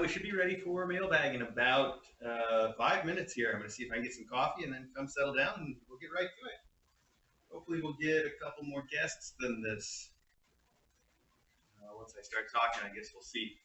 we should be ready for mailbag in about 5 minutes here. I'm going to see if I can get some coffee and then come settle down, and we'll get right to it. Hopefully, we'll get a couple more guests than this. Once I start talking, I guess we'll see.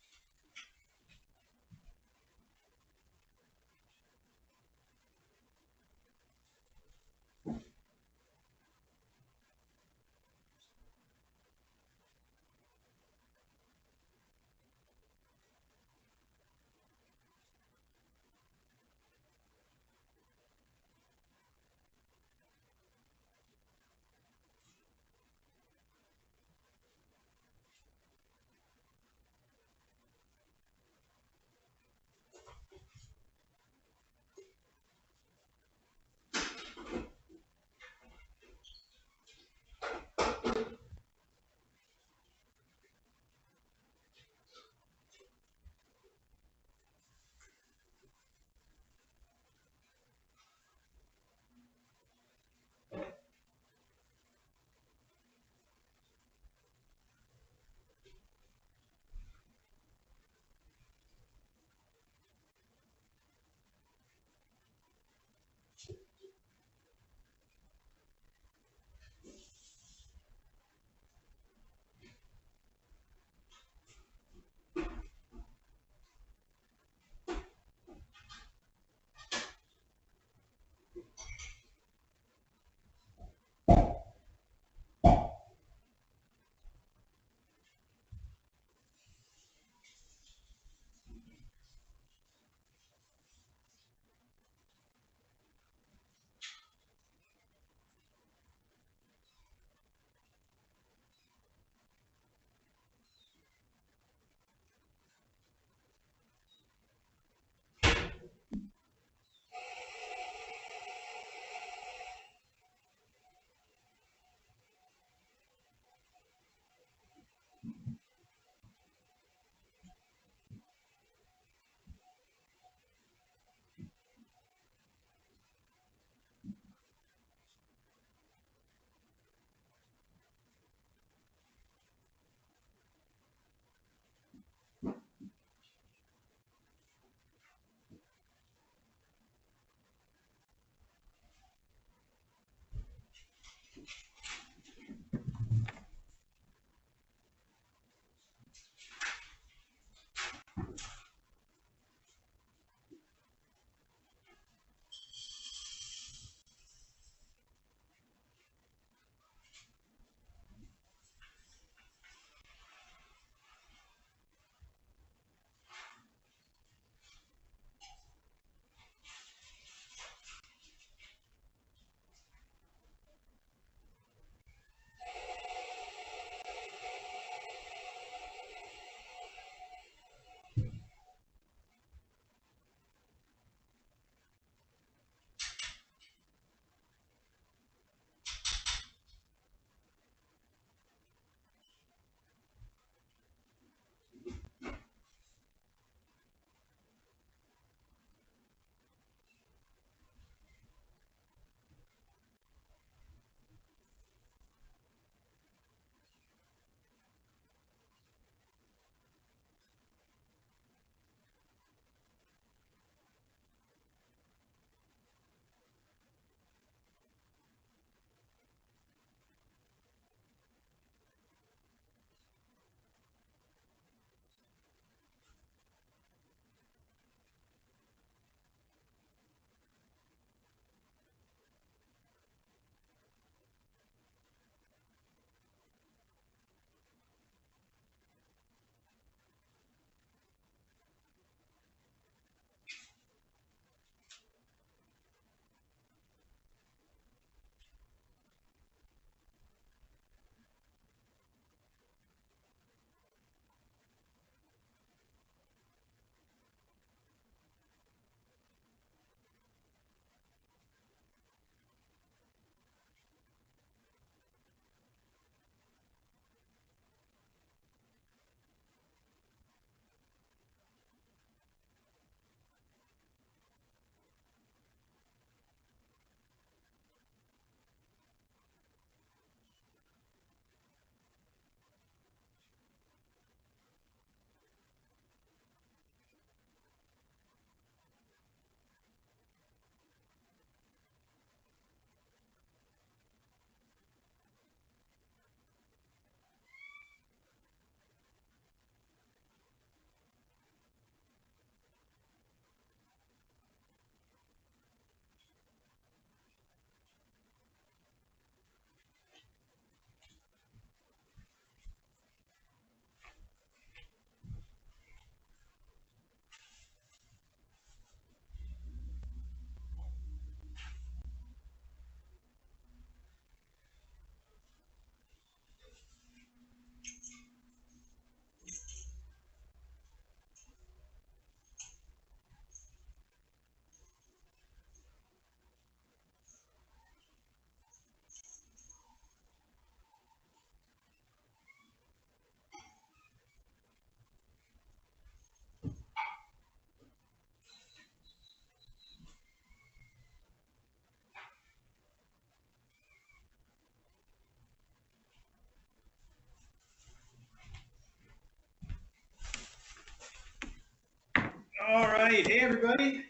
All right, hey everybody.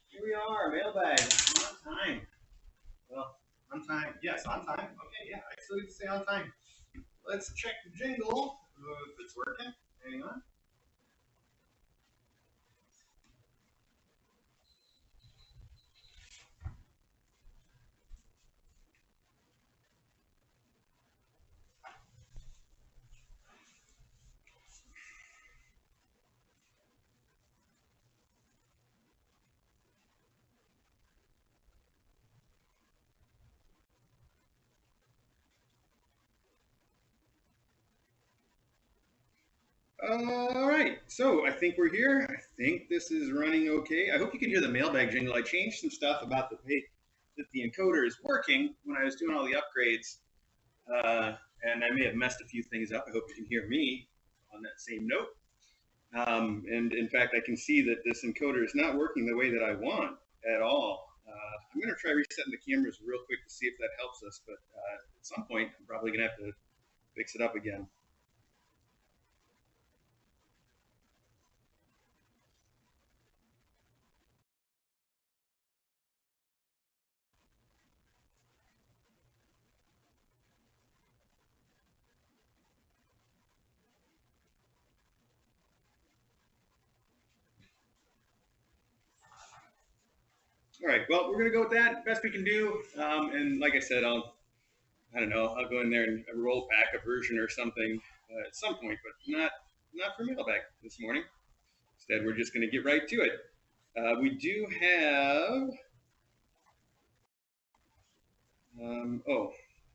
Here we are, mailbag on time. Well, on time. Yes, on time. Okay, yeah, I still need to say on time. Let's check the jingle if it's working. Hang on. All right, so I think we're here. I think this is running okay. I hope you can hear the mailbag jingle. I changed some stuff about the way that the encoder is working when I was doing all the upgrades, and I may have messed a few things up. I hope you can hear me on that same note. And in fact, I can see that this encoder is not working the way that I want at all. I'm going to try resetting the cameras real quick to see if that helps us, but at some point, I'm probably going to have to fix it up again. All right, well, we're going to go with that, best we can do. And like I said, I don't know, I'll go in there and roll back a version or something at some point, but not for mailbag this morning. Instead, we're just going to get right to it. We do have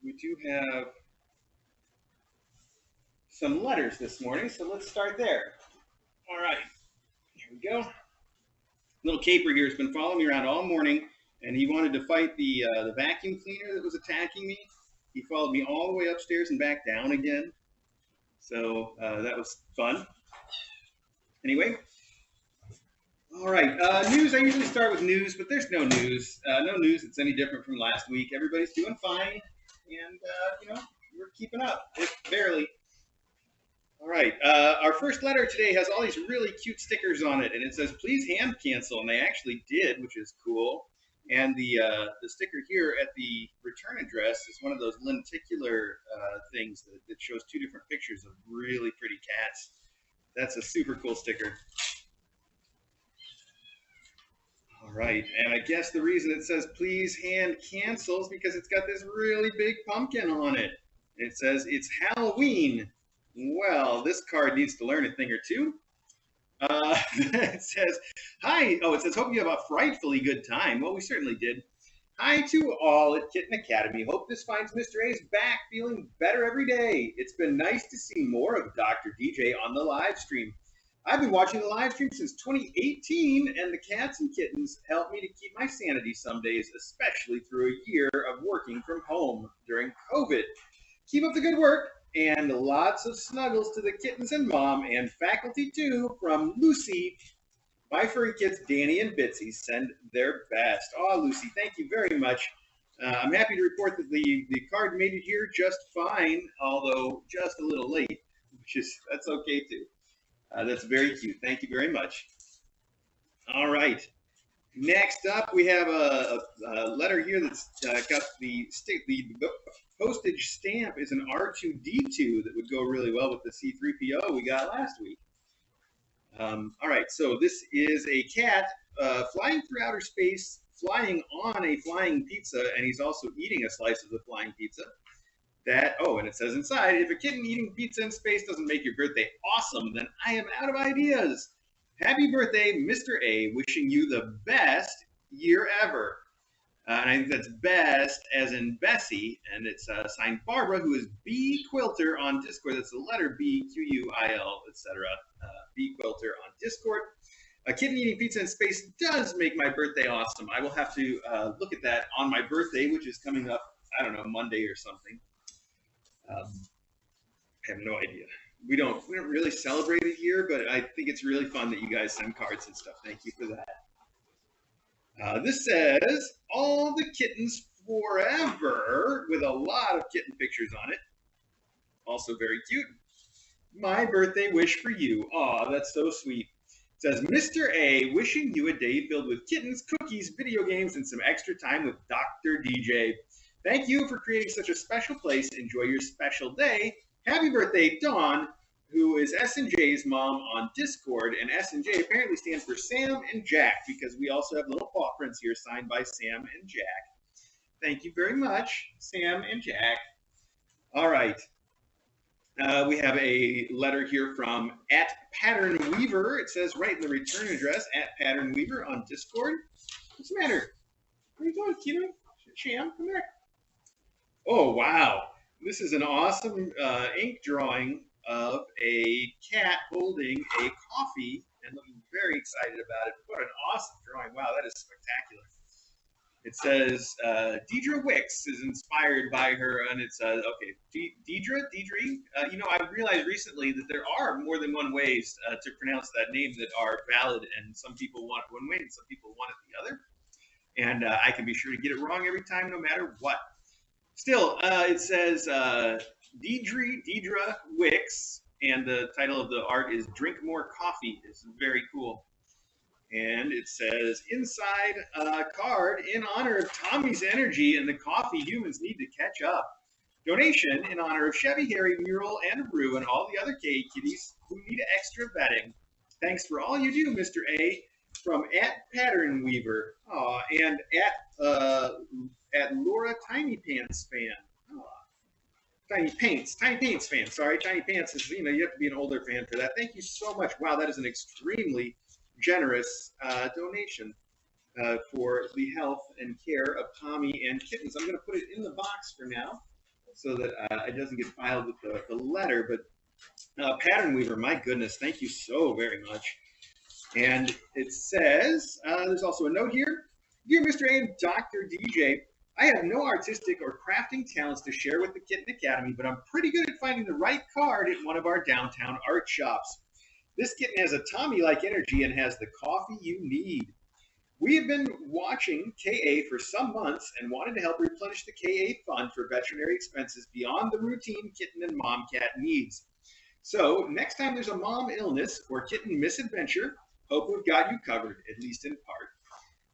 we do have some letters this morning, so let's start there. All right, here we go. Little Caper here has been following me around all morning, and he wanted to fight the vacuum cleaner that was attacking me. He followed me all the way upstairs and back down again. So that was fun. Anyway, all right, news. I usually start with news, but there's no news. No news that's any different from last week. Everybody's doing fine, and we're keeping up, if barely. All right, our first letter today has all these really cute stickers on it, and it says, please hand cancel, and they actually did, which is cool. And the sticker here at the return address is one of those lenticular things that shows two different pictures of really pretty cats. That's a super cool sticker. All right, and I guess the reason it says please hand cancel is because it's got this really big pumpkin on it. It says it's Halloween. Well, this card needs to learn a thing or two. It says, hi. Oh, it says, hope you have a frightfully good time. Well, we certainly did. Hi to all at Kitten Academy. Hope this finds Mr. A's back feeling better every day. It's been nice to see more of Dr. DJ on the live stream. I've been watching the live stream since 2018, and the cats and kittens help me to keep my sanity some days, especially through a year of working from home during COVID. Keep up the good work, and lots of snuggles to the kittens and mom, and faculty too, from Lucy. My furry kids, Danny and Bitsy, send their best. Oh, Lucy, thank you very much. I'm happy to report that the card made it here just fine, although just a little late, that's okay too. That's very cute. Thank you very much. All right. Next up, we have a letter here that's got the postage stamp is an R2D2 that would go really well with the C3PO we got last week. All right, so this is a cat flying through outer space, flying on a flying pizza, and he's also eating a slice of the flying pizza. And it says inside, if a kitten eating pizza in space doesn't make your birthday awesome, then I am out of ideas. Happy birthday, Mr. A, wishing you the best year ever. And I think that's best as in Bessie, and it's signed Barbara, who is B Quilter on Discord. That's the letter B, QUIL, etc. B Quilter on Discord. A kitten eating pizza in space does make my birthday awesome. I will have to look at that on my birthday, which is coming up, I don't know, Monday or something. I have no idea. We don't really celebrate it here, but I think it's really fun that you guys send cards and stuff. Thank you for that. This says, all the kittens forever, with a lot of kitten pictures on it. Also very cute. My birthday wish for you. Aw, that's so sweet. It says, Mr. A, wishing you a day filled with kittens, cookies, video games, and some extra time with Dr. DJ. Thank you for creating such a special place. Enjoy your special day. Happy birthday, Dawn, who is S&J's mom on Discord. And S&J apparently stands for Sam and Jack, because we also have little paw prints here signed by Sam and Jack. Thank you very much, Sam and Jack. All right. We have a letter here from @PatternWeaver. It says right in the return address, @PatternWeaver on Discord. What's the matter? Where are you going, Kino? Sham, come back. Oh, wow. This is an awesome ink drawing of a cat holding a coffee and looking very excited about it. What an awesome drawing. Wow, that is spectacular. It says Deidre Wicks is inspired by her, and it's okay. Deidre. You know, I realized recently that there are more than one ways to pronounce that name that are valid, and some people want it one way, and some people want it the other. And I can be sure to get it wrong every time, no matter what. Still, it says Deidre Wicks, and the title of the art is "Drink More Coffee." It's very cool. And it says, inside a card in honor of Tommy's energy and the coffee humans need to catch up. Donation in honor of Chevy, Harry, Mural, and Rue, and all the other K kitties who need extra vetting. Thanks for all you do, Mr. A. From @PatternWeaver. And at Laura Tiny Pants Fan. Tiny Paints fan. Sorry, Tiny Pants is, you have to be an older fan for that. Thank you so much. Wow, that is an extremely generous donation for the health and care of Tommy and kittens. I'm going to put it in the box for now so that it doesn't get filed with the letter. But PatternWeaver, my goodness, thank you so very much. And it says, there's also a note here. Dear Mr. A and Dr. DJ, I have no artistic or crafting talents to share with the Kitten Academy, but I'm pretty good at finding the right card at one of our downtown art shops. This kitten has a Tommy-like energy and has the coffee you need. We have been watching KA for some months and wanted to help replenish the KA fund for veterinary expenses beyond the routine kitten and mom cat needs. So next time there's a mom illness or kitten misadventure, hope we've got you covered, at least in part.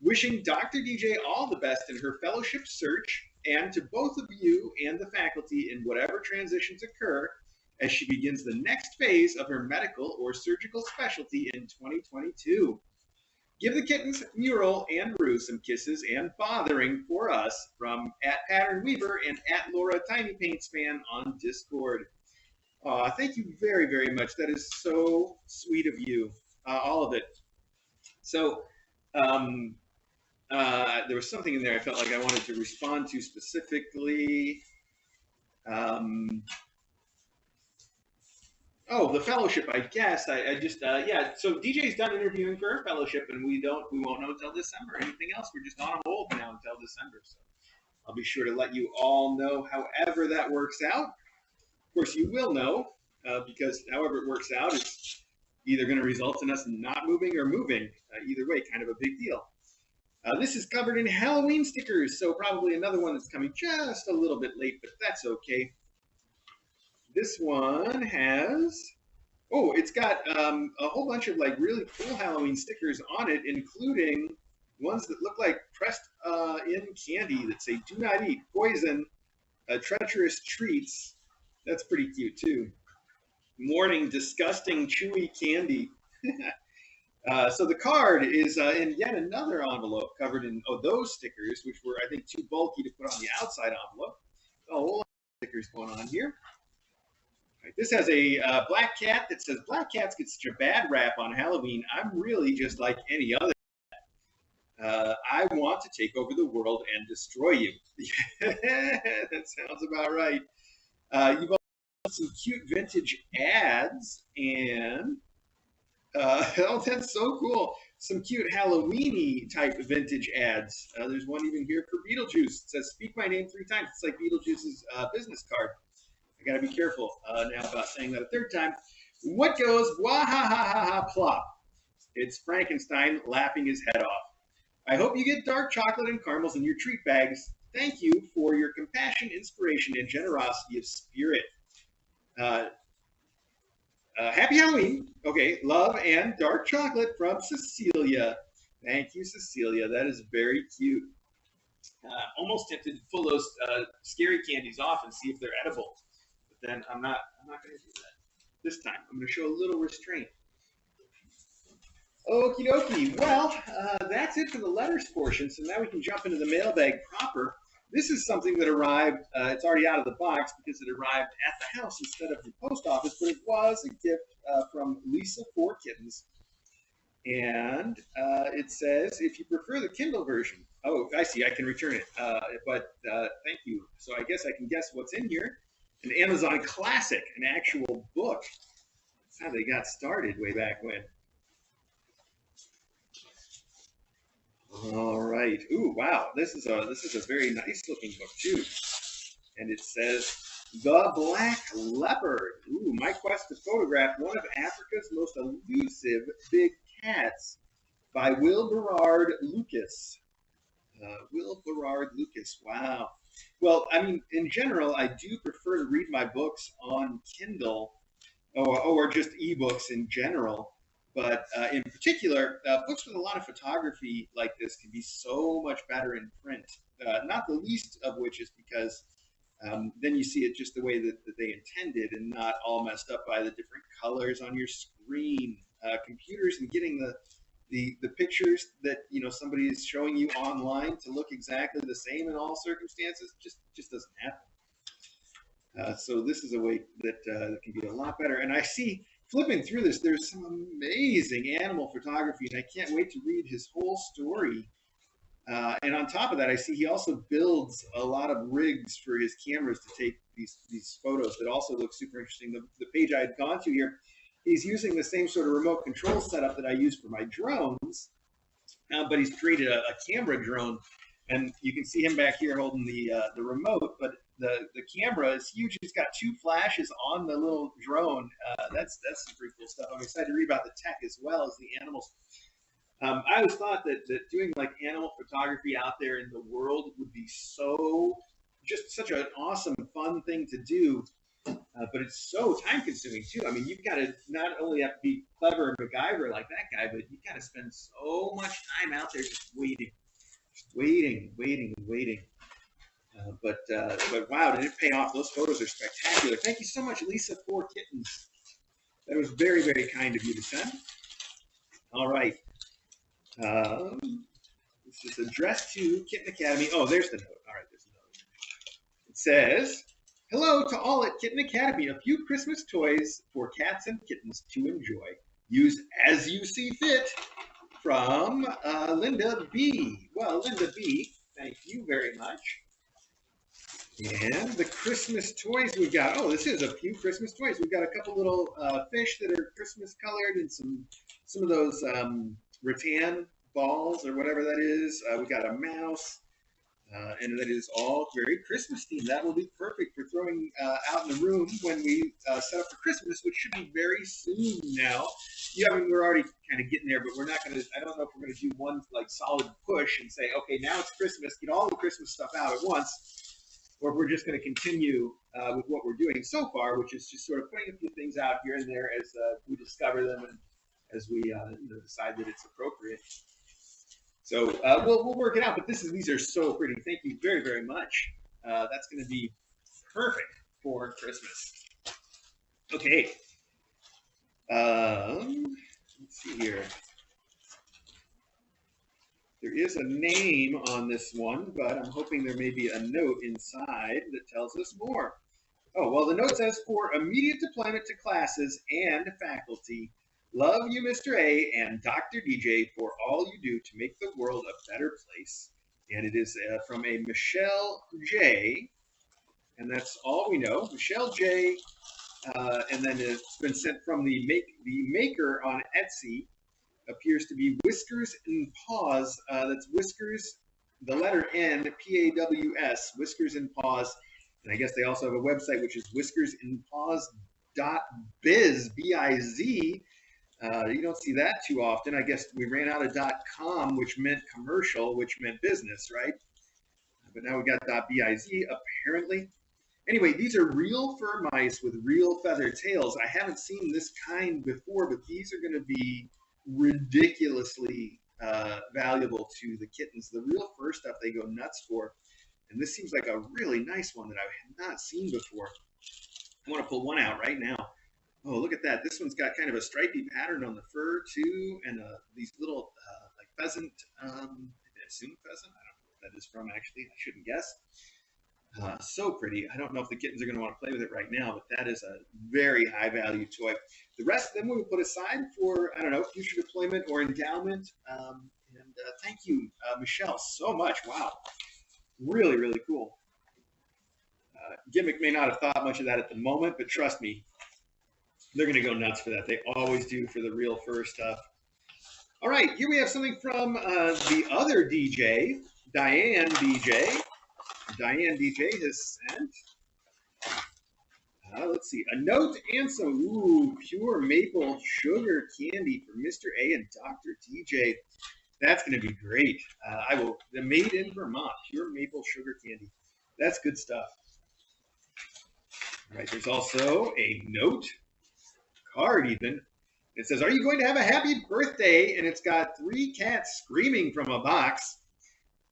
Wishing Dr. DJ all the best in her fellowship search, and to both of you and the faculty in whatever transitions occur as she begins the next phase of her medical or surgical specialty in 2022. Give the kittens, Mural, and Rue some kisses and bothering for us from @PatternWeaver and @Laura Tiny Paints Fan on Discord. Thank you very, very much. That is so sweet of you, all of it. So there was something in there I felt like I wanted to respond to specifically. Oh, the fellowship, I guess. I just, yeah. So DJ's done interviewing for her fellowship, and we won't know until December. Anything else? We're just on hold now until December. So I'll be sure to let you all know however that works out. Of course, you will know because however it works out, it's either going to result in us not moving or moving. Either way, kind of a big deal. This is covered in Halloween stickers, so probably another one that's coming just a little bit late, but that's okay. This one has, it's got a whole bunch of like really cool Halloween stickers on it, including ones that look like pressed in candy that say "Do not eat, poison, treacherous treats." That's pretty cute too. Morning, disgusting, chewy candy. So the card is in yet another envelope covered in those stickers, which were, I think, too bulky to put on the outside envelope. A whole lot of stickers going on here. Right, this has a black cat that says, "Black cats get such a bad rap on Halloween. I'm really just like any other cat. I want to take over the world and destroy you." That sounds about right. You've also got some cute vintage ads, and oh, that's so cool. Some cute Halloween-y type vintage ads. There's one even here for Beetlejuice. It says, "Speak my name 3 times." It's like Beetlejuice's business card. I gotta be careful now about saying that a 3rd time. What goes wah ha ha ha ha plop? It's Frankenstein laughing his head off. I hope you get dark chocolate and caramels in your treat bags. Thank you for your compassion, inspiration, and generosity of spirit. Happy Halloween. Okay, love and dark chocolate from Cecilia. Thank you, Cecilia. That is very cute. Almost tempted to pull those scary candies off and see if they're edible, but then I'm not. I'm not going to do that this time. I'm going to show a little restraint. Okie dokie. Well, that's it for the letters portion. So now we can jump into the mailbag proper. This is something that arrived. It's already out of the box because it arrived at the house instead of the post office, but it was a gift from Lisa for Kittens. And it says, if you prefer the Kindle version. Oh, I see. I can return it. But thank you. So I guess I can guess what's in here. An Amazon classic, an actual book. That's how they got started way back when. All right. Ooh, wow. This is a very nice looking book too. And it says The Black Leopard. Ooh, my quest to photograph one of Africa's most elusive big cats by Will Berard Lucas. Will Berard Lucas. Wow. Well, I mean, in general, I do prefer to read my books on Kindle or just ebooks in general. But in particular, books with a lot of photography like this can be so much better in print. Not the least of which is because then you see it just the way that they intended and not all messed up by the different colors on your screen. Computers and getting the pictures that somebody is showing you online to look exactly the same in all circumstances just doesn't happen. So this is a way that can be a lot better. And I see, flipping through this, there's some amazing animal photography, and I can't wait to read his whole story. And on top of that, I see he also builds a lot of rigs for his cameras to take these photos that also look super interesting. The page I had gone to here, he's using the same sort of remote control setup that I use for my drones, but he's created a camera drone. And you can see him back here holding the remote, but the camera is huge. He's got 2 flashes on the little drone. That's some pretty cool stuff. I'm excited to read about the tech as well as the animals. I always thought that doing like animal photography out there in the world would be just such an awesome, fun thing to do. But it's so time consuming too. I mean, you've got to not only have to be clever and MacGyver like that guy, but you've got to spend so much time out there just waiting. But wow, did it pay off? Those photos are spectacular. Thank you so much, Lisa for Kittens. That was very, very kind of you to send. All right. This is addressed to Kitten Academy. Oh, there's the note. All right, there's the note. It says, hello to all at Kitten Academy. A few Christmas toys for cats and kittens to enjoy. Use as you see fit. From Linda B. Well, Linda B., thank you very much. And the Christmas toys we've got. Oh, this is a few Christmas toys. We've got a couple little fish that are Christmas colored and some of those rattan balls or whatever that is. We got a mouse. And that is all very Christmas themed. That will be perfect for throwing out in the room when we set up for Christmas, which should be very soon now. Yeah, I mean, we're already kind of getting there, but we're not going to, I don't know if we're going to do one like solid push and say, okay, now it's Christmas, get all the Christmas stuff out at once, or if we're just going to continue with what we're doing so far, which is just sort of putting a few things out here and there as we discover them and as we decide that it's appropriate. So we'll work it out, but these are so pretty. Thank you very, very much. That's going to be perfect for Christmas. Okay. Let's see here. There is a name on this one, but I'm hoping there may be a note inside that tells us more. Oh, well, the note says, for immediate deployment to classes and faculty, love you, Mr. A and Dr. DJ, for all you do to make the world a better place. And it is from a Michelle J. And that's all we know. Michelle J. And then it's been sent from the maker on Etsy. Appears to be Whiskers and Paws. That's Whiskers, the letter N, P-A-W-S, Whiskers and Paws. And I guess they also have a website, which is whiskersandpaws.biz, B-I-Z. You don't see that too often. I guess we ran out of .com, which meant commercial, which meant business, right? But now we got .biz, apparently. Anyway, these are real fur mice with real feather tails. I haven't seen this kind before, but these are going to be ridiculously valuable to the kittens. The real fur stuff they go nuts for. And this seems like a really nice one that I have not seen before. I want to pull one out right now. Oh, look at that. This one's got kind of a stripy pattern on the fur, too, and these little, like pheasant, I assume pheasant? I don't know what that is from, actually. I shouldn't guess. So pretty. I don't know if the kittens are going to want to play with it right now, but that is a very high-value toy. The rest of them we will put aside for, I don't know, future deployment or endowment. Thank you, Michelle, so much. Wow. Really, really cool. Gimmick may not have thought much of that at the moment, but trust me, they're going to go nuts for that. They always do for the real fur stuff. All right, here we have something from the other DJ, Diane DJ. Diane DJ has sent, let's see, a note and some pure maple sugar candy for Mr. A and Dr. DJ. That's going to be great. The made in Vermont, pure maple sugar candy. That's good stuff. All right, there's also a note, card even. It says, "Are you going to have a happy birthday?" And it's got 3 cats screaming from a box.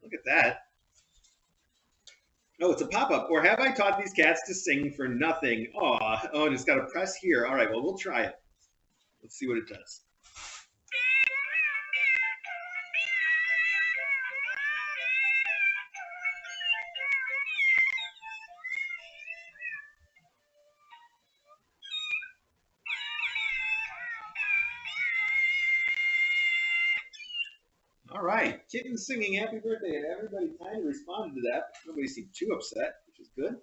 Look at that. Oh, it's a pop-up. Or have I taught these cats to sing for nothing? Aw, oh, and it's got a press here. All right, well, we'll try it. Let's see what it does. All right, Kitten singing happy birthday, and everybody kind of responded to that. Nobody seemed too upset, which is good.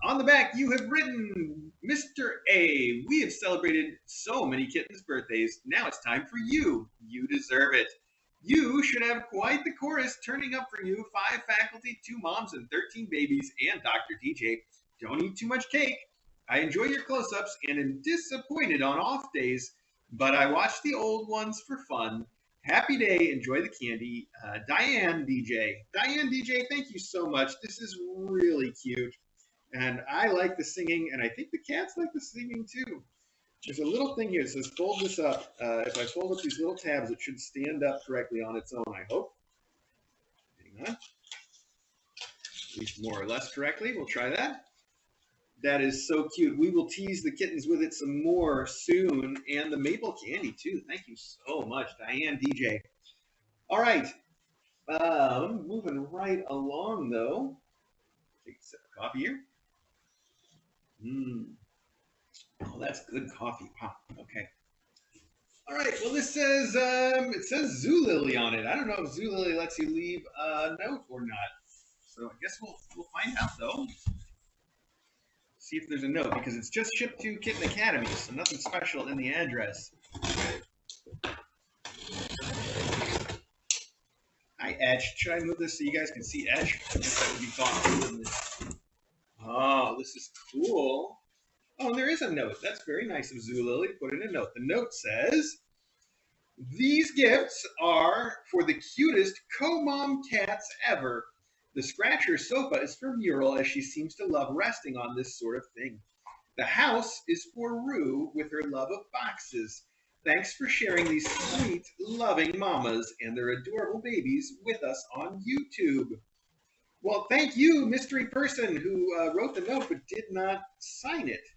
On the back, you have written, "Mr. A, we have celebrated so many kittens' birthdays. Now it's time for you. You deserve it. You should have quite the chorus turning up for you. 5 faculty, 2 moms, and 13 babies, and Dr. DJ. Don't eat too much cake. I enjoy your close-ups and am disappointed on off days, but I watch the old ones for fun. Happy day. Enjoy the candy. Diane DJ." Diane DJ, thank you so much. This is really cute. And I like the singing, and I think the cats like the singing too. There's a little thing here that says fold this up. If I fold up these little tabs, it should stand up correctly on its own, I hope. Hang on. At least more or less correctly. We'll try that. That is so cute. We will tease the kittens with it some more soon, and the maple candy too. Thank you so much, Diane DJ. All right, moving right along though. Take a sip of coffee here. Oh, that's good coffee. Wow. Okay. All right. Well, this says it says Zoolily on it. I don't know if Zoolily lets you leave a note or not. So I guess we'll find out though. See if there's a note, because it's just shipped to Kitten Academy, so nothing special in the address. Hi, Etch. Should I move this so you guys can see Etch? I guess that would be fun. Oh, this is cool. Oh, and there is a note. That's very nice of Zoolily to put in a note. The note says, "These gifts are for the cutest co-mom cats ever. The scratcher sofa is for MuRu, as she seems to love resting on this sort of thing. The house is for Rue with her love of boxes. Thanks for sharing these sweet, loving mamas and their adorable babies with us on YouTube." Well, thank you, mystery person who wrote the note but did not sign it.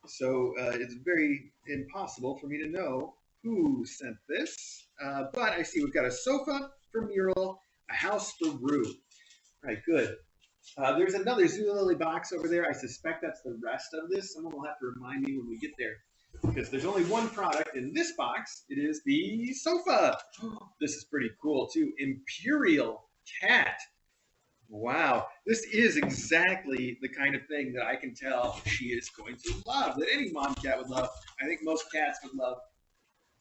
So it's very impossible for me to know who sent this. But I see we've got a sofa for MuRu, a house for Rue. Right, good. There's another Zoolily box over there. I suspect that's the rest of this. Someone will have to remind me when we get there, because there's only one product in this box. It is the sofa. This is pretty cool too. Imperial cat. Wow. This is exactly the kind of thing that I can tell she is going to love, that any mom cat would love. I think most cats would love.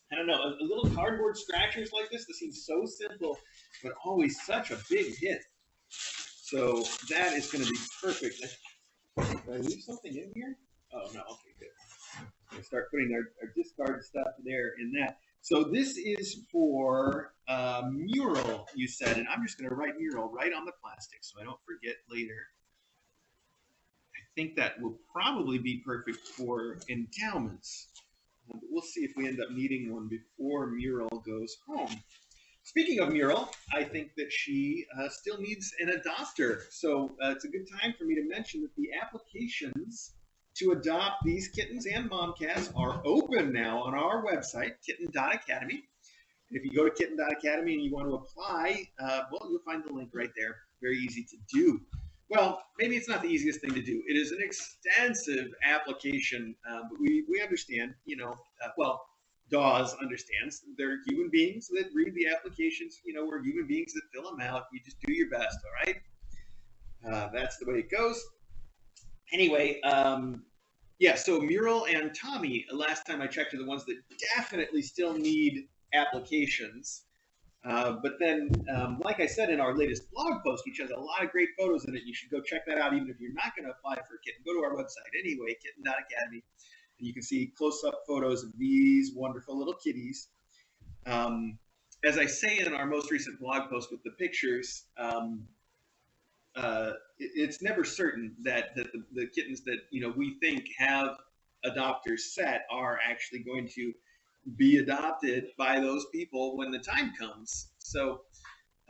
I don't know, a little cardboard scratchers like this seems so simple, but always such a big hit. So that is going to be perfect. Did I leave something in here? Oh, no. Okay, good. I'm going to start putting our discard stuff there in that. So this is for MuRu, you said, and I'm just going to write MuRu right on the plastic so I don't forget later. think that will probably be perfect for endowments. But we'll see if we end up needing one before Mural goes home. Speaking of Mural, I think that she still needs an adopter. So it's a good time for me to mention that the applications to adopt these kittens and momcats are open now on our website, kitten.academy. If you go to kitten.academy and you want to apply, well, you'll find the link right there. Very easy to do. Well, maybe it's not the easiest thing to do. It is an extensive application, but we understand, well, DAWs understands. They're human beings that read the applications. We're human beings that fill them out. You just do your best, all right? That's the way it goes. Anyway, yeah, so Mural and Tommy, last time I checked, are the ones that definitely still need applications. But then, like I said in our latest blog post, which has a lot of great photos in it, you should go check that out even if you're not going to apply for a kitten. Go to our website anyway, kitten.academy, and you can see close-up photos of these wonderful little kitties. As I say in our most recent blog post with the pictures, it's never certain that the kittens that we think have adopters set are actually going to be adopted by those people when the time comes. So,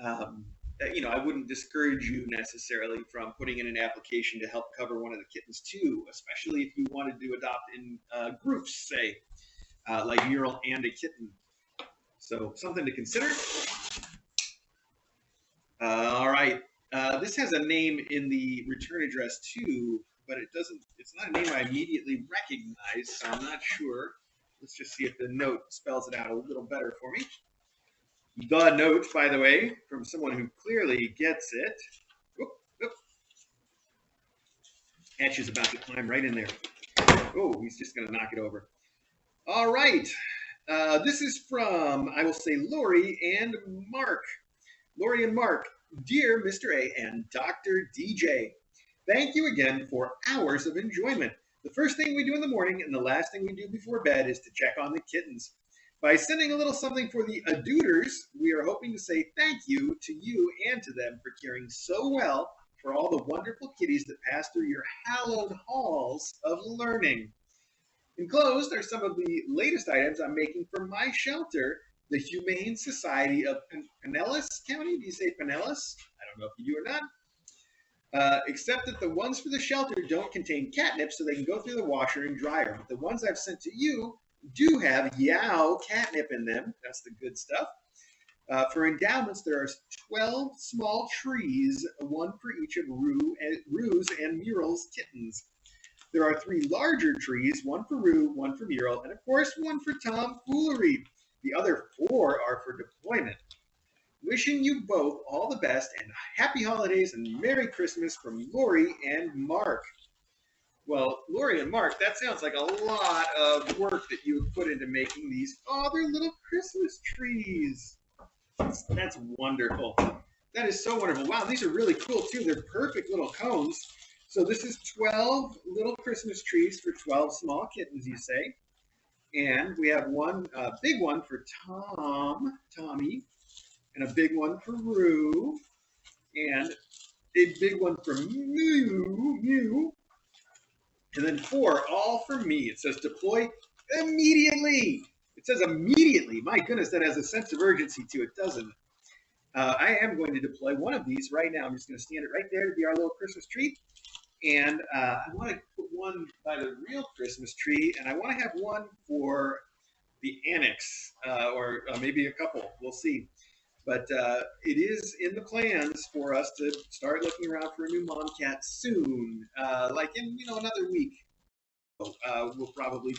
I wouldn't discourage you necessarily from putting in an application to help cover one of the kittens too, especially if you wanted to adopt in groups, say, like Mural and a kitten. So something to consider. All right. This has a name in the return address too, but it's not a name I immediately recognize, so I'm not sure. Let's just see if the note spells it out a little better for me. The note, by the way, from someone who clearly gets it. Whoop, whoop. Ash is about to climb right in there. Oh, he's just going to knock it over. All right. This is from, I will say, Lori and Mark. Lori and Mark, dear Mr. A and Dr. DJ, thank you again for hours of enjoyment. The first thing we do in the morning and the last thing we do before bed is to check on the kittens. By sending a little something for the aduters, we are hoping to say thank you to you and to them for caring so well for all the wonderful kitties that pass through your hallowed halls of learning. Enclosed are some of the latest items I'm making for my shelter, the Humane Society of Pinellas County. Do you say Pinellas? I don't know if you do or not. Except that the ones for the shelter don't contain catnip, so they can go through the washer and dryer. But the ones I've sent to you do have yow catnip in them. That's the good stuff. For endowments, there are 12 small trees, one for each of Rue's and Mural's kittens. There are 3 larger trees, one for Rue, one for Mural, and of course, one for tomfoolery. The other 4 are for deployment. Wishing you both all the best and happy holidays and Merry Christmas from Lori and Mark. Well, Lori and Mark, that sounds like a lot of work that you have put into making these. Oh, they're little Christmas trees. That's wonderful. That is so wonderful. Wow, these are really cool too. They're perfect little cones. So this is 12 little Christmas trees for 12 small kittens, you say. And we have one big one for Tommy, and a big one for Rue, and a big one for Mew, and then 4 all for me. It says deploy immediately. It says immediately. My goodness, that has a sense of urgency to it, doesn't it? I am going to deploy one of these right now. I'm just going to stand it right there to be our little Christmas tree. And I want to put one by the real Christmas tree, and I want to have one for the annex, or maybe a couple. We'll see. But it is in the plans for us to start looking around for a new momcat soon, like in another week. We'll probably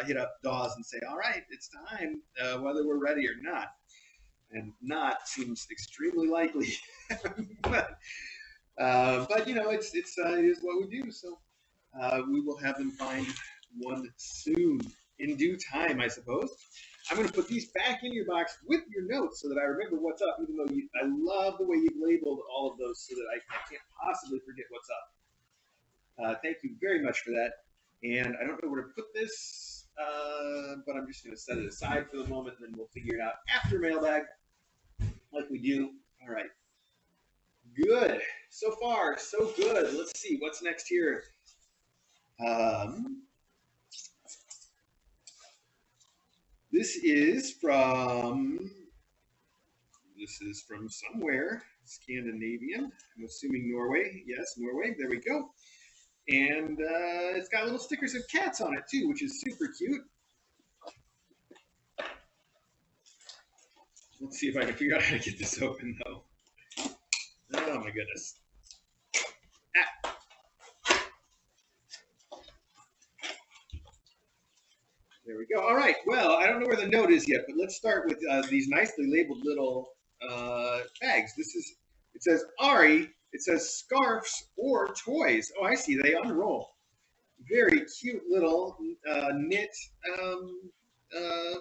hit up Dawes and say, all right, it's time, whether we're ready or not. And not seems extremely likely. but it is what we do. So we will have them find one soon, in due time, I suppose. I'm going to put these back in your box with your notes so that I remember what's up, even though I love the way you've labeled all of those so that I can't possibly forget what's up. Thank you very much for that. And I don't know where to put this, but I'm just going to set it aside for the moment, and then we'll figure it out after mailbag, like we do. All right. Good. So far, so good. Let's see what's next here. Um, this is from somewhere Scandinavian. I'm assuming Norway. Yes, Norway. There we go. And it's got little stickers of cats on it too, which is super cute. Let's see if I can figure out how to get this open though. Oh my goodness. Ah. There we go. All right. Well, I don't know where the note is yet, but let's start with these nicely labeled little bags. It says Ari. It says scarves or toys. Oh, I see. They unroll. Very cute little knit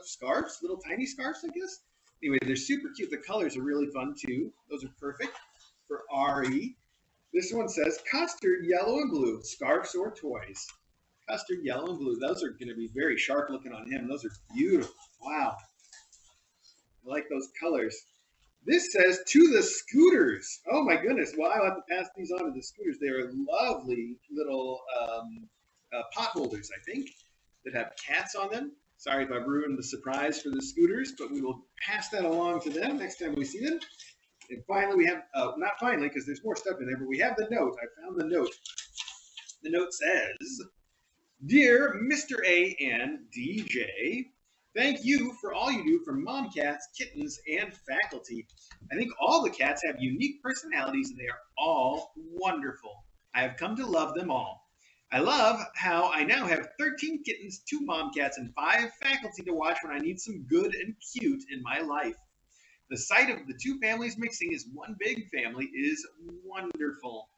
scarves, little tiny scarves, I guess. Anyway, they're super cute. The colors are really fun too. Those are perfect for Ari. This one says custard, yellow, and blue, scarves or toys. Custard, yellow, and blue. Those are going to be very sharp looking on him. Those are beautiful. Wow. I like those colors. This says to the scooters. Oh my goodness. Well, I'll have to pass these on to the scooters. They are lovely little pot holders, I think, that have cats on them. Sorry if I've ruined the surprise for the scooters, but we will pass that along to them next time we see them. And finally, we have, not finally, because there's more stuff in there, but we have the note. I found the note. The note says, Dear Mr. A and DJ, thank you for all you do for mom cats, kittens, and faculty. I think all the cats have unique personalities and they are all wonderful. I have come to love them all. I love how I now have 13 kittens, 2 mom cats, and 5 faculty to watch when I need some good and cute in my life. The sight of the 2 families mixing as one big family is wonderful.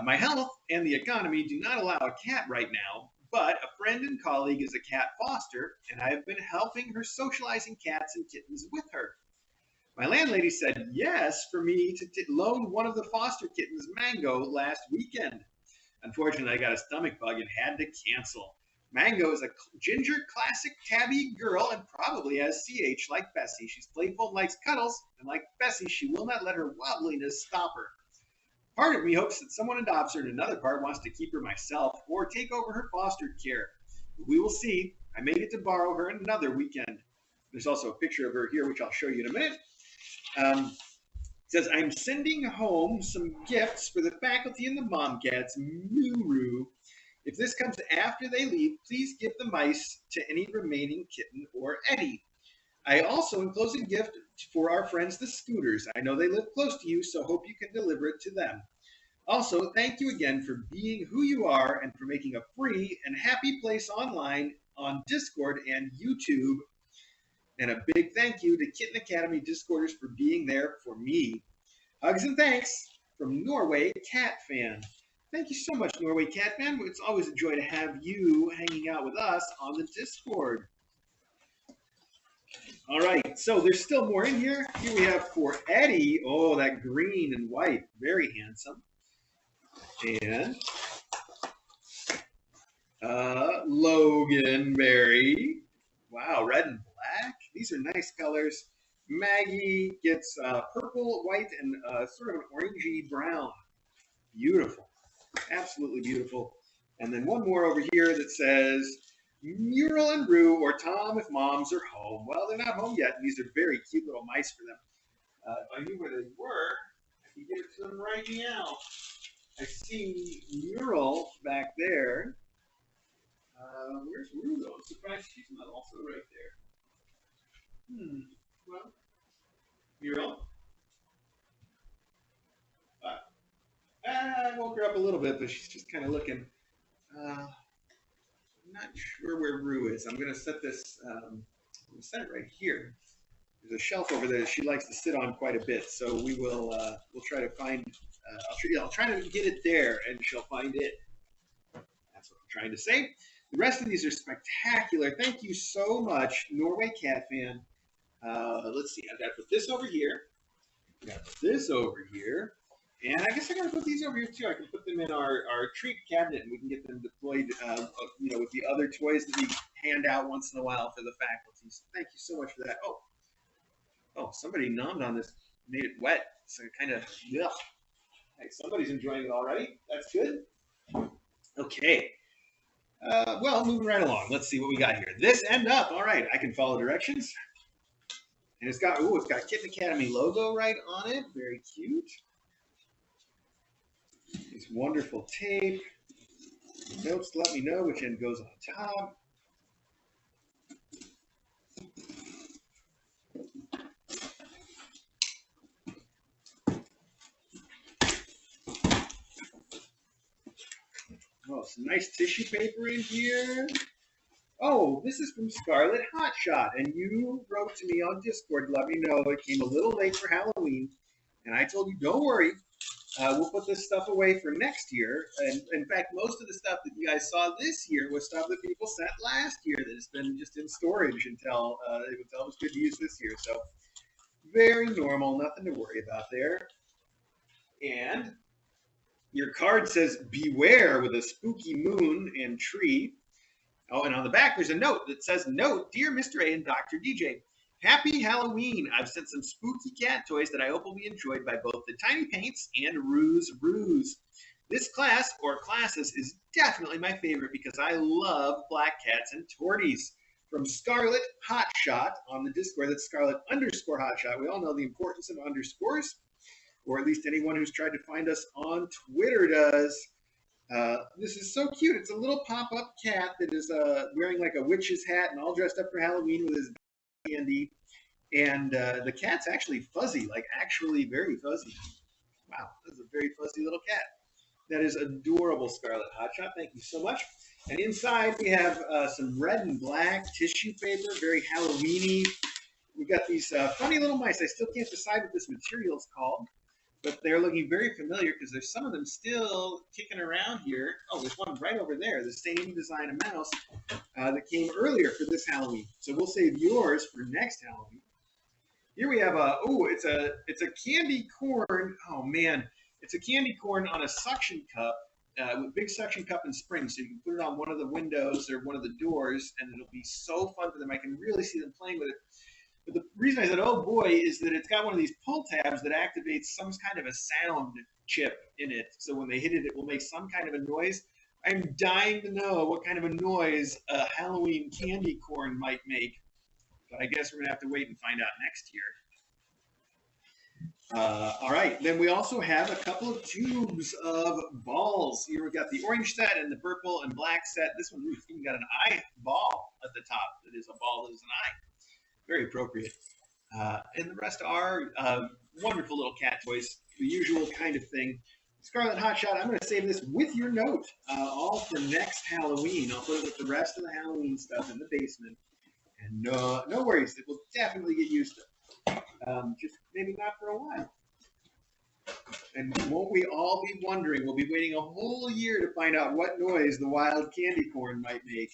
My health and the economy do not allow a cat right now, but a friend and colleague is a cat foster, and I have been helping her socializing cats and kittens with her. My landlady said yes for me to loan one of the foster kittens, Mango, last weekend. Unfortunately, I got a stomach bug and had to cancel. Mango is a ginger classic tabby girl and probably has CH like Bessie. She's playful and likes cuddles, and like Bessie, she will not let her wobbliness stop her. Part of me hopes that someone adopts her, and another part wants to keep her myself or take over her foster care. We will see. I may get to borrow her another weekend. There's also a picture of her here, which I'll show you in a minute. It says, I'm sending home some gifts for the faculty and the mom cats, MuRu. If this comes after they leave, please give the mice to any remaining kitten or Eddie. I also enclose a gift for our friends, the Scooters. I know they live close to you, so hope you can deliver it to them. Also, thank you again for being who you are and for making a free and happy place online on Discord and YouTube. And a big thank you to Kitten Academy Discorders for being there for me. Hugs and thanks from Norway Cat Fan. Thank you so much, Norway Cat Fan. It's always a joy to have you hanging out with us on the Discord. All right, so there's still more in here. Here we have for Eddie. Oh, that green and white, very handsome. And Logan Berry. Wow, red and black. These are nice colors. Maggie gets purple, white, and sort of an orangey brown. Beautiful. Absolutely beautiful. And then one more over here that says Mural and Rue, or Tom if moms are home. Well, they're not home yet, and these are very cute little mice for them. If I knew where they were, I could give it to them right now. I see Mural back there. Where's Rue, though? I'm surprised she's not also right there. Well, Mural. I woke her up a little bit, but she's just kind of looking. I'm not sure where Rue is. I'm going to set this, I'm going to set it right here. There's a shelf over there that she likes to sit on quite a bit, so we will we'll try to find, I'll try to get it there, and she'll find it. That's what I'm trying to say. The rest of these are spectacular. Thank you so much, Norway Cat Fan. Let's see, I've got to put this over here. I've got to put this over here. And I guess I got to put these over here too. I can put them in our treat cabinet, and we can get them deployed, with the other toys that we hand out once in a while for the faculty. So thank you so much for that. Oh, somebody nommed on this, made it wet. So kind of, ugh. Hey, somebody's enjoying it already. That's good. Okay. Well, moving right along. Let's see what we got here. This end up. All right, I can follow directions. And it's got Kitten Academy logo right on it. Very cute. This wonderful tape. Notes to let me know which end goes on top. Oh, some nice tissue paper in here. Oh, this is from Scarlet Hotshot, and you wrote to me on Discord to let me know it came a little late for Halloween, and I told you, don't worry, we'll put this stuff away for next year. And in fact, most of the stuff that you guys saw this year was stuff that people sent last year that has been just in storage until it was good to use this year. So very normal, nothing to worry about there. And your card says beware with a spooky moon and tree. Oh, and on the back, there's a note that says, "Note, dear Mr. A and Dr. DJ, happy Halloween. I've sent some spooky cat toys that I hope will be enjoyed by both the Tiny Paints and Ruse Ruse. This class, or classes, is definitely my favorite because I love black cats and torties." From Scarlet Hotshot on the Discord, that's Scarlet_Hotshot. We all know the importance of underscores, or at least anyone who's tried to find us on Twitter does. This is so cute. It's a little pop-up cat that is wearing like a witch's hat and all dressed up for Halloween with his candy. And the cat's actually fuzzy, like actually very fuzzy. Wow, that's a very fuzzy little cat. That is adorable, Scarlet Hotshot. Thank you so much. And inside we have some red and black tissue paper, very Halloween-y. We got these funny little mice. I still can't decide what this material is called, but they're looking very familiar because there's some of them still kicking around here. Oh, there's one right over there, the same design of mouse that came earlier for this Halloween. So we'll save yours for next Halloween. Here we have it's a candy corn. Oh man, it's a candy corn on a suction cup, with big suction cup and spring. So you can put it on one of the windows or one of the doors, and it'll be so fun for them. I can really see them playing with it. But the reason I said, oh boy, is that it's got one of these pull tabs that activates some kind of a sound chip in it. So when they hit it, it will make some kind of a noise. I'm dying to know what kind of a noise a Halloween candy corn might make. But I guess we're going to have to wait and find out next year. All right, then we also have a couple of tubes of balls. Here we've got the orange set and the purple and black set. This one, we've even got an eye ball at the top. That is a ball that is an eye. Very appropriate. And the rest are wonderful little cat toys, the usual kind of thing. Scarlet Hotshot, I'm going to save this with your note, all for next Halloween. I'll put it with the rest of the Halloween stuff in the basement. And no worries, it will definitely get used to. Just maybe not for a while. And won't we all be wondering, we'll be waiting a whole year to find out what noise the wild candy corn might make.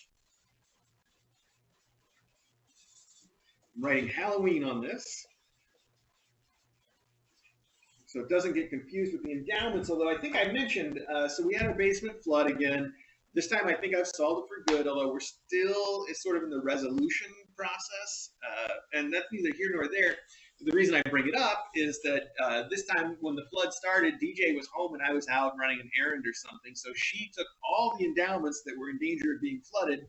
I'm writing Halloween on this, so it doesn't get confused with the endowments, although I think I mentioned, so we had our basement flood again. This time I think I've solved it for good, although we're still sort of in the resolution process, and that's neither here nor there. The reason I bring it up is that this time when the flood started, DJ was home and I was out running an errand or something, so she took all the endowments that were in danger of being flooded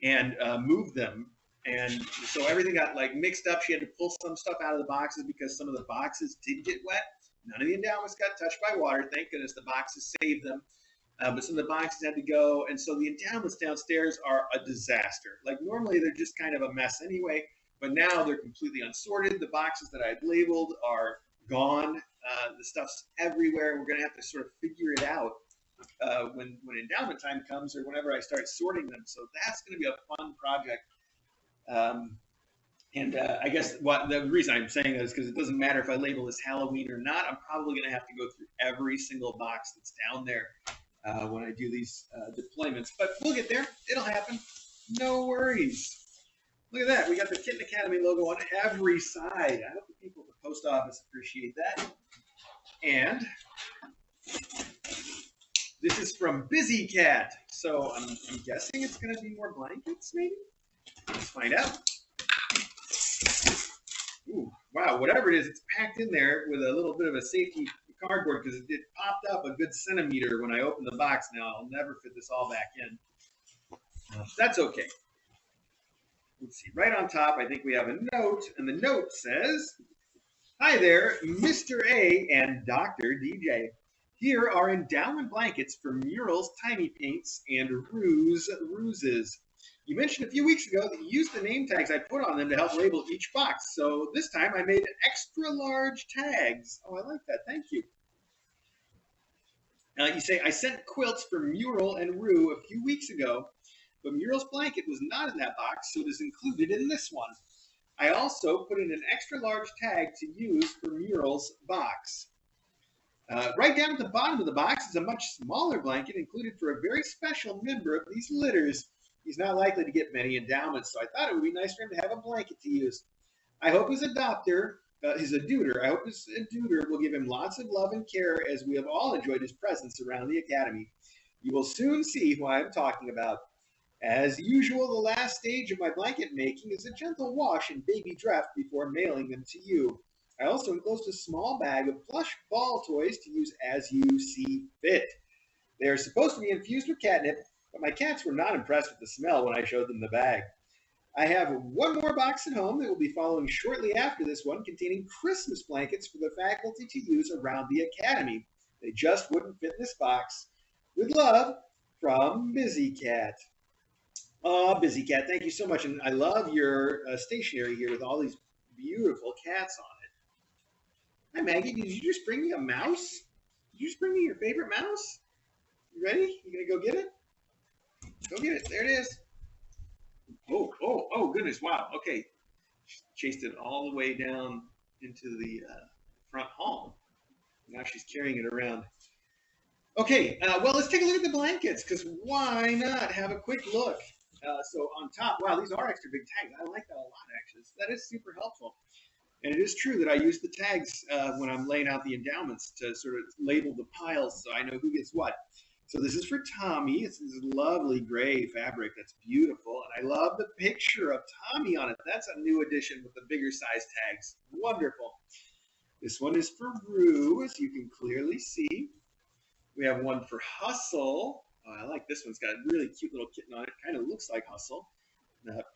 and moved them. And so everything got like mixed up. She had to pull some stuff out of the boxes because some of the boxes did get wet. None of the endowments got touched by water. Thank goodness the boxes saved them. But some of the boxes had to go. And so the endowments downstairs are a disaster. Like normally they're just kind of a mess anyway, but now they're completely unsorted. The boxes that I had labeled are gone. The stuff's everywhere. We're going to have to sort of figure it out when endowment time comes or whenever I start sorting them. So that's going to be a fun project. I guess the reason I'm saying that is because it doesn't matter if I label this Halloween or not. I'm probably going to have to go through every single box that's down there when I do these deployments. But we'll get there. It'll happen. No worries. Look at that. We got the Kitten Academy logo on every side. I hope the people at the post office appreciate that. And this is from Busy Cat. So I'm guessing it's going to be more blankets, maybe? Let's find out. Ooh, wow, whatever it is, it's packed in there with a little bit of a safety cardboard because it popped up a good centimeter when I opened the box. Now I'll never fit this all back in. That's okay. Let's see. Right on top, I think we have a note, and the note says, "Hi there, Mr. A and Dr. DJ. Here are endowment blankets for murals, tiny paints, and ruses. You mentioned a few weeks ago that you used the name tags I put on them to help label each box. So this time I made extra large tags." Oh, I like that. Thank you. You say, "I sent quilts for Mural and Rue a few weeks ago, but Mural's blanket was not in that box, so it is included in this one. I also put in an extra large tag to use for Mural's box. Right down at the bottom of the box is a much smaller blanket included for a very special member of these litters. He's not likely to get many endowments, so I thought it would be nice for him to have a blanket to use. I hope his adopter, his adutor, I hope his adutor will give him lots of love and care as we have all enjoyed his presence around the academy. You will soon see who I am talking about. As usual, the last stage of my blanket making is a gentle wash and baby draft before mailing them to you. I also enclosed a small bag of plush ball toys to use as you see fit. They are supposed to be infused with catnip, but my cats were not impressed with the smell when I showed them the bag. I have one more box at home that will be following shortly after this one, containing Christmas blankets for the faculty to use around the academy. They just wouldn't fit in this box. With love, from Busy Cat." Oh, Busy Cat, thank you so much. And I love your stationery here with all these beautiful cats on it. Hi, Maggie. Did you just bring me a mouse? Did you just bring me your favorite mouse? You ready? You gonna go get it? Go get it. There it is. Oh, goodness. Wow. Okay. Chased it all the way down into the front hall. Now she's carrying it around. Okay, well, let's take a look at the blankets, because why not have a quick look? So on top, wow, these are extra big tags. I like that a lot, actually. That is super helpful. And it is true that I use the tags when I'm laying out the endowments to sort of label the piles so I know who gets what. So this is for Tommy. It's this lovely gray fabric that's beautiful. And I love the picture of Tommy on it. That's a new addition with the bigger size tags. Wonderful. This one is for Rue, as you can clearly see. We have one for Hustle. Oh, I like this one's got a really cute little kitten on it. Kind of looks like Hustle.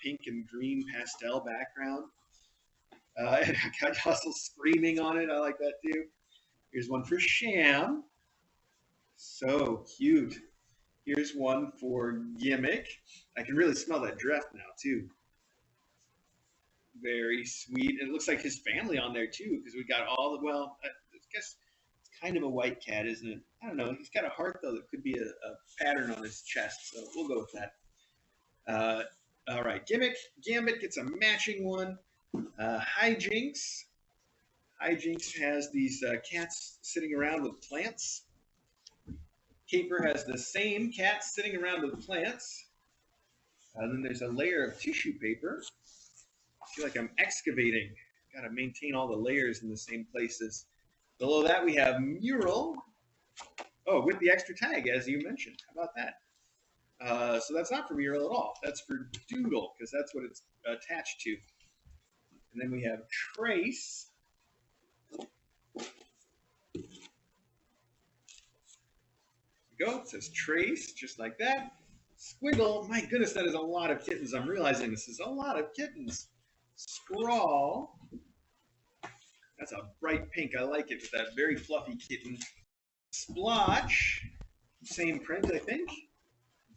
Pink and green pastel background. And I got Hustle screaming on it. I like that too. Here's one for Sham. So cute. Here's one for Gimmick. I can really smell that draft now too. Very sweet. And it looks like his family on there too, because we got all the, well, I guess it's kind of a white cat, isn't it? I don't know. He's got a heart though that could be a pattern on his chest, so we'll go with that. All right, Gambit gets a matching one. Hijinks has these cats sitting around with plants. Caper has the same cats sitting around with plants. Then there's a layer of tissue paper. I feel like I'm excavating. Got to maintain all the layers in the same places. Below that we have Mural. Oh, with the extra tag, as you mentioned. How about that? So that's not for Mural at all. That's for Doodle, because that's what it's attached to. And then we have Trace. There we go. It says Trace, just like that. Squiggle. My goodness, that is a lot of kittens. I'm realizing this is a lot of kittens. Scrawl. That's a bright pink. I like it with that very fluffy kitten. Splotch. Same print, I think.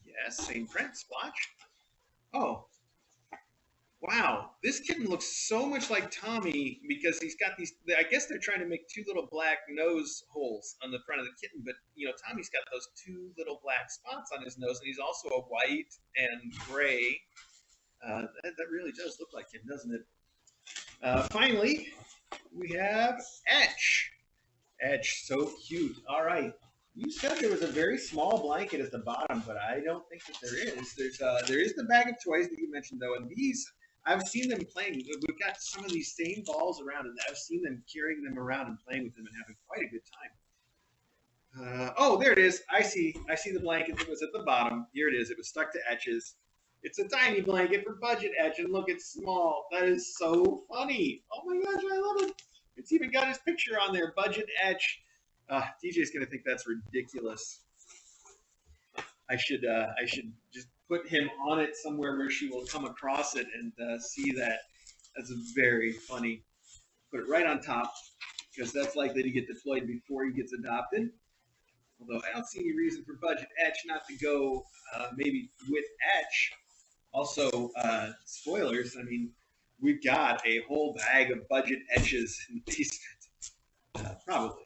Yes, same print. Splotch. Oh. Wow. This kitten looks so much like Tommy because he's got these, I guess they're trying to make two little black nose holes on the front of the kitten, but you know, Tommy's got those two little black spots on his nose, and he's also a white and gray. That really does look like him, doesn't it? Finally, we have Etch. Etch, so cute. All right. You said there was a very small blanket at the bottom, but I don't think that there is. There is the bag of toys that you mentioned, though, and these, I've seen them playing. We've got some of these same balls around, and I've seen them carrying them around and playing with them and having quite a good time. Oh, there it is. I see the blanket that was at the bottom. Here it is. It was stuck to Etch's. It's a tiny blanket for budget Etch, and look, it's small. That is so funny. Oh my gosh, I love it. It's even got his picture on there, budget Etch. DJ's gonna think that's ridiculous. I should just put him on it somewhere where she will come across it and see that. That's very funny. Put it right on top because that's likely to get deployed before he gets adopted. Although I don't see any reason for Budget Etch not to go maybe with Etch. Also, spoilers, I mean, we've got a whole bag of Budget Etches in the basement. Probably.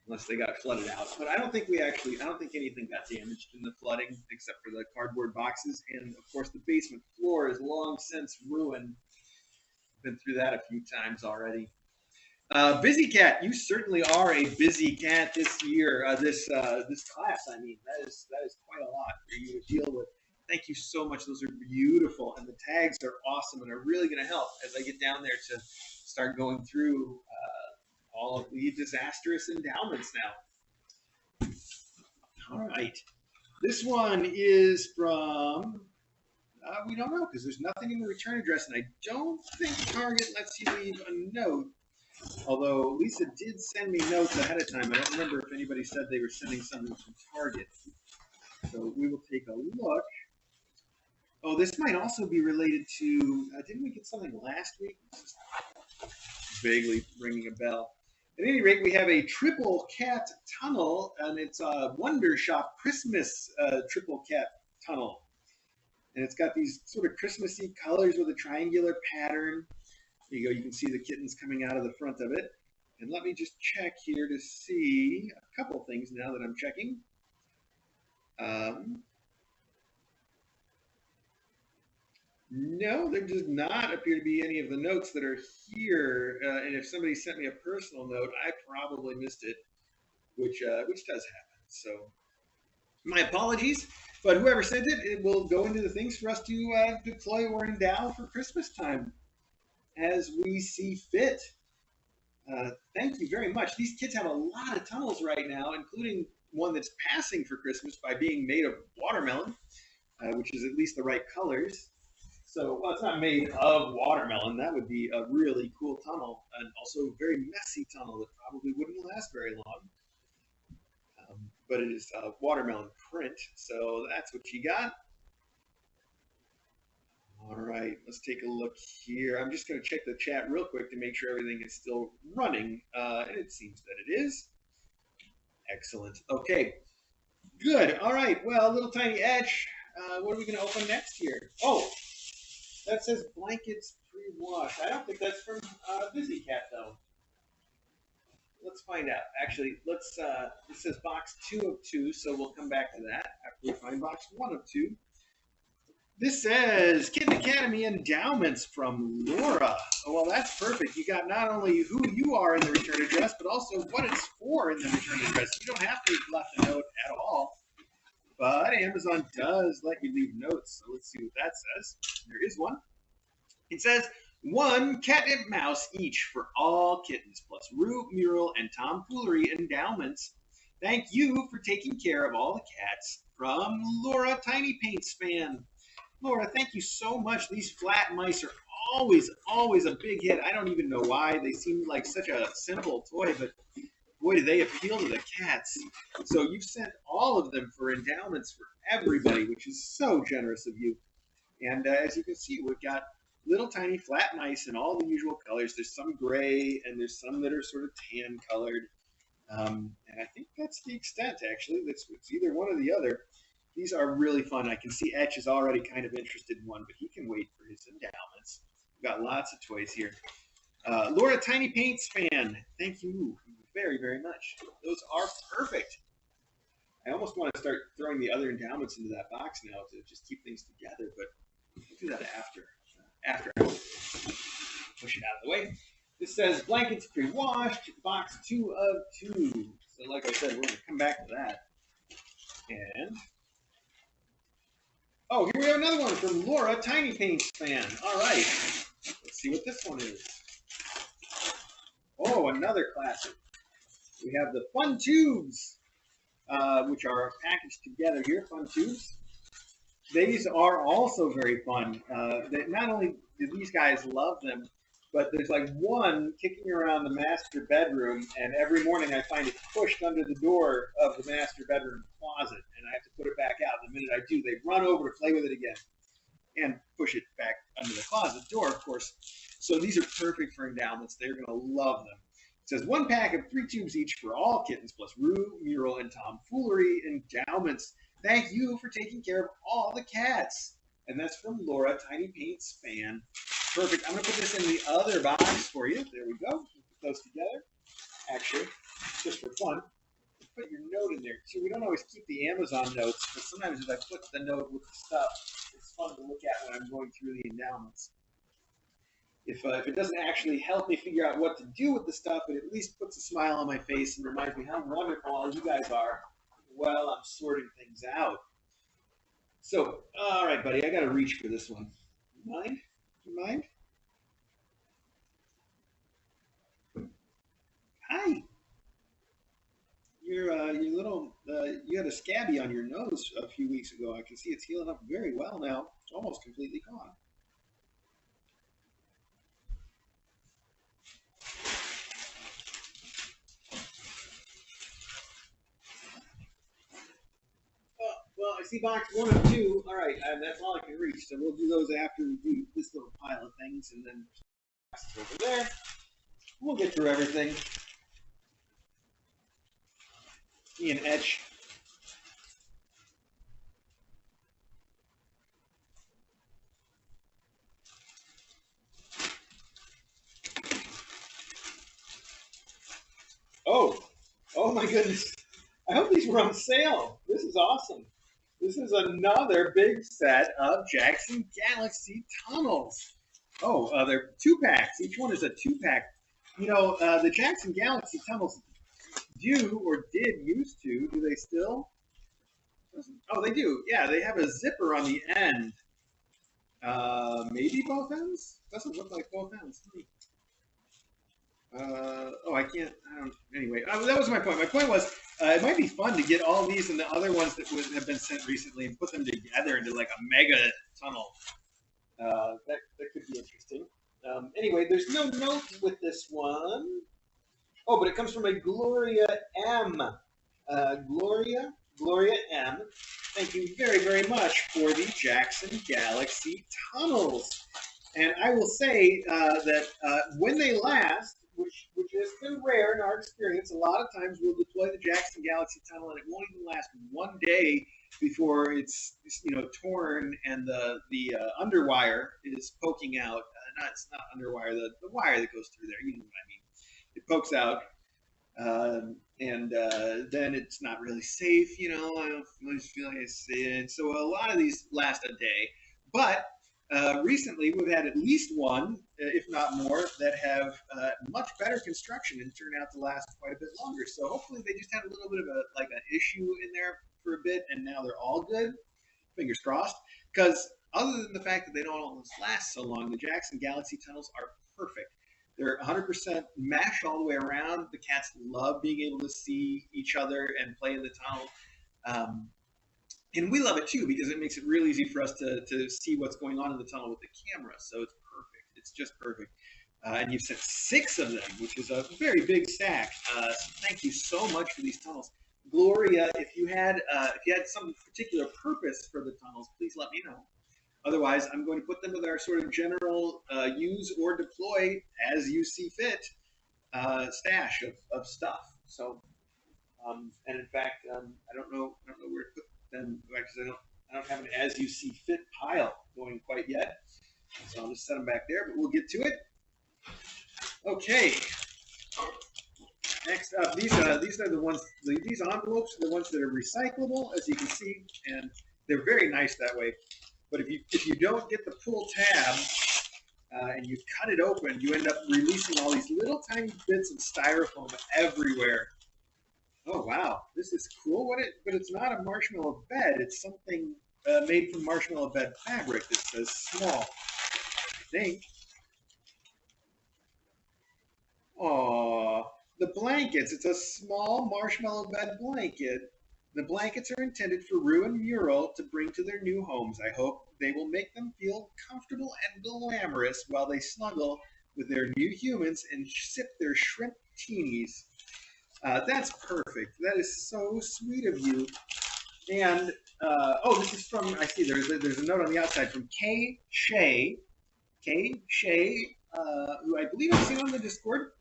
Unless they got flooded out. But I don't think anything got damaged in the flooding except for the cardboard boxes. And, of course, the basement floor is long since ruined. Been through that a few times already. Busy Cat, you certainly are a busy cat this year. This class, I mean, that is quite a lot for you to deal with. Thank you so much. Those are beautiful, and the tags are awesome and are really going to help as I get down there to start going through all of the disastrous endowments now. All right, this one is from. We don't know because there's nothing in the return address, and I don't think Target lets you leave a note. Although Lisa did send me notes ahead of time. I don't remember if anybody said they were sending something from Target. So we will take a look. Oh, this might also be related to, didn't we get something last week? Just vaguely ringing a bell. At any rate, we have a triple cat tunnel, and it's a Wonder Shop Christmas triple cat tunnel. And it's got these sort of Christmassy colors with a triangular pattern. There you go. You can see the kittens coming out of the front of it. And let me just check here to see a couple things now that I'm checking. No, there does not appear to be any of the notes that are here. And if somebody sent me a personal note, I probably missed it, which does happen. So my apologies. But whoever sent it, it will go into the things for us to deploy or endow for Christmas time as we see fit. Thank you very much. These kids have a lot of tunnels right now, including one that's passing for Christmas by being made of watermelon, which is at least the right colors. So, well, it's not made of watermelon. That would be a really cool tunnel, and also a very messy tunnel that probably wouldn't last very long. But it is watermelon print, so that's what you got. All right, let's take a look here. I'm just going to check the chat real quick to make sure everything is still running, and it seems that it is. Excellent. Okay, good. All right, well, little tiny etch. What are we going to open next here? Oh, that says blankets pre-washed. I don't think that's from Busy Cat, though. Let's find out. Actually, let's. It says box 2 of 2, so we'll come back to that after we find box 1 of 2. This says Kitten Academy Endowments from Laura. Oh, well, that's perfect. You got not only who you are in the return address, but also what it's for in the return address. You don't have to leave left a note at all. But Amazon does let you leave notes, so let's see what that says. There is one. It says, 1 catnip mouse each for all kittens, plus Rue, MuRu, and tomfoolery endowments. Thank you for taking care of all the cats. From Laura Tiny Paints fan. Laura, thank you so much. These flat mice are always a big hit. I don't even know why. They seem like such a simple toy, but boy, do they appeal to the cats. So you've sent all of them for endowments for everybody, which is so generous of you. And as you can see, we've got little tiny flat mice in all the usual colors. There's some gray, and there's some that are sort of tan colored. And I think that's the extent, actually. It's either one or the other. These are really fun. I can see Etch is already kind of interested in one, but he can wait for his endowments. We've got lots of toys here. Laura Tiny Paints fan, thank you very, very much. Those are perfect. I almost want to start throwing the other endowments into that box now to just keep things together, but we'll do that after I push it out of the way. This says blankets pre-washed, box 2 of 2. So like I said, we're going to come back to that. And oh, here we have another one from Laura Tiny Paints fan. All right, let's see what this one is. Oh, another classic. We have the Fun Tubes, which are packaged together here. Fun Tubes. These are also very fun. Not only do these guys love them, but there's like one kicking around the master bedroom, and every morning I find it pushed under the door of the master bedroom closet, and I have to put it back out. The minute I do, they run over to play with it again and push it back under the closet door, of course. So these are perfect for endowments. They're going to love them. It says 1 pack of 3 tubes each for all kittens, plus Rue, Mural, and Tomfoolery endowments. Thank you for taking care of all the cats. And that's from Laura, Tiny Paints fan. Perfect. I'm going to put this in the other box for you. There we go. Put those together. Actually, just for fun, put your note in there. See, we don't always keep the Amazon notes, but sometimes if I put the note with the stuff, it's fun to look at when I'm going through the endowments. If it doesn't actually help me figure out what to do with the stuff, it at least puts a smile on my face and reminds me how wonderful all you guys are while I'm sorting things out. So, all right, buddy, I got to reach for this one. You mind? You mind? Hi. Your little, you had a scabby on your nose a few weeks ago. I can see it's healing up very well now. It's almost completely gone. Well, I see box 1 and 2. All right, that's all I can reach. So we'll do those after we do this little pile of things, and then over there. We'll get through everything. Me and Etch. Oh my goodness. I hope these were on sale. This is awesome. This is another big set of Jackson Galaxy tunnels. Oh, they're 2-packs. Each one is a 2-pack. You know, the Jackson Galaxy tunnels do or did used to. Do they still? Oh, they do. Yeah, they have a zipper on the end. Maybe both ends? Doesn't look like both ends. Oh, I can't. I don't. Anyway, that was my point. My point was it might be fun to get all these and the other ones that have been sent recently and put them together into like a mega tunnel. That could be interesting. Anyway, there's no note with this one. Oh, but it comes from a Gloria M. Gloria M. Thank you very, very much for the Jackson Galaxy tunnels. And I will say that when they last, which has been rare in our experience, a lot of times we'll deploy the Jackson Galaxy tunnel and it won't even last 1 day before it's torn and the underwire is poking out. It's not underwire, the wire that goes through there. You know what I mean? It pokes out. And then it's not really safe, I just feel like it's safe. So a lot of these last a day. But recently we've had at least one, if not more, that have much better construction and turn out to last quite a bit longer. So hopefully they just had a little bit of an issue in there for a bit, and now they're all good. Fingers crossed. Because other than the fact that they don't always last so long, the Jackson Galaxy tunnels are perfect. They're 100% mesh all the way around. The cats love being able to see each other and play in the tunnel. And we love it too because it makes it real easy for us to see what's going on in the tunnel with the camera. So it's perfect. It's just perfect. And you've sent 6 of them, which is a very big stack. So thank you so much for these tunnels. Gloria, if you had some particular purpose for the tunnels, please let me know. Otherwise, I'm going to put them with our sort of general use or deploy as you see fit stash of stuff. So, and in fact, I don't know where to put them because I don't have an as you see fit pile going quite yet. So I'll just set them back there, but we'll get to it. Okay. Next up, these are the ones. These envelopes are the ones that are recyclable, as you can see, and they're very nice that way. But if you don't get the pull tab and you cut it open, you end up releasing all these little tiny bits of styrofoam everywhere. Oh wow, this is cool. But it's not a marshmallow bed. It's something made from marshmallow bed fabric that says small. I think. Aww, the blankets. It's a small marshmallow bed blanket. The blankets are intended for Rue and Mural to bring to their new homes. I hope they will make them feel comfortable and glamorous while they snuggle with their new humans and sip their shrimp teenies. That's perfect. That is so sweet of you. And oh, this is from, I see there's a note on the outside from Kay Shea, who I believe I've seen on the Discord.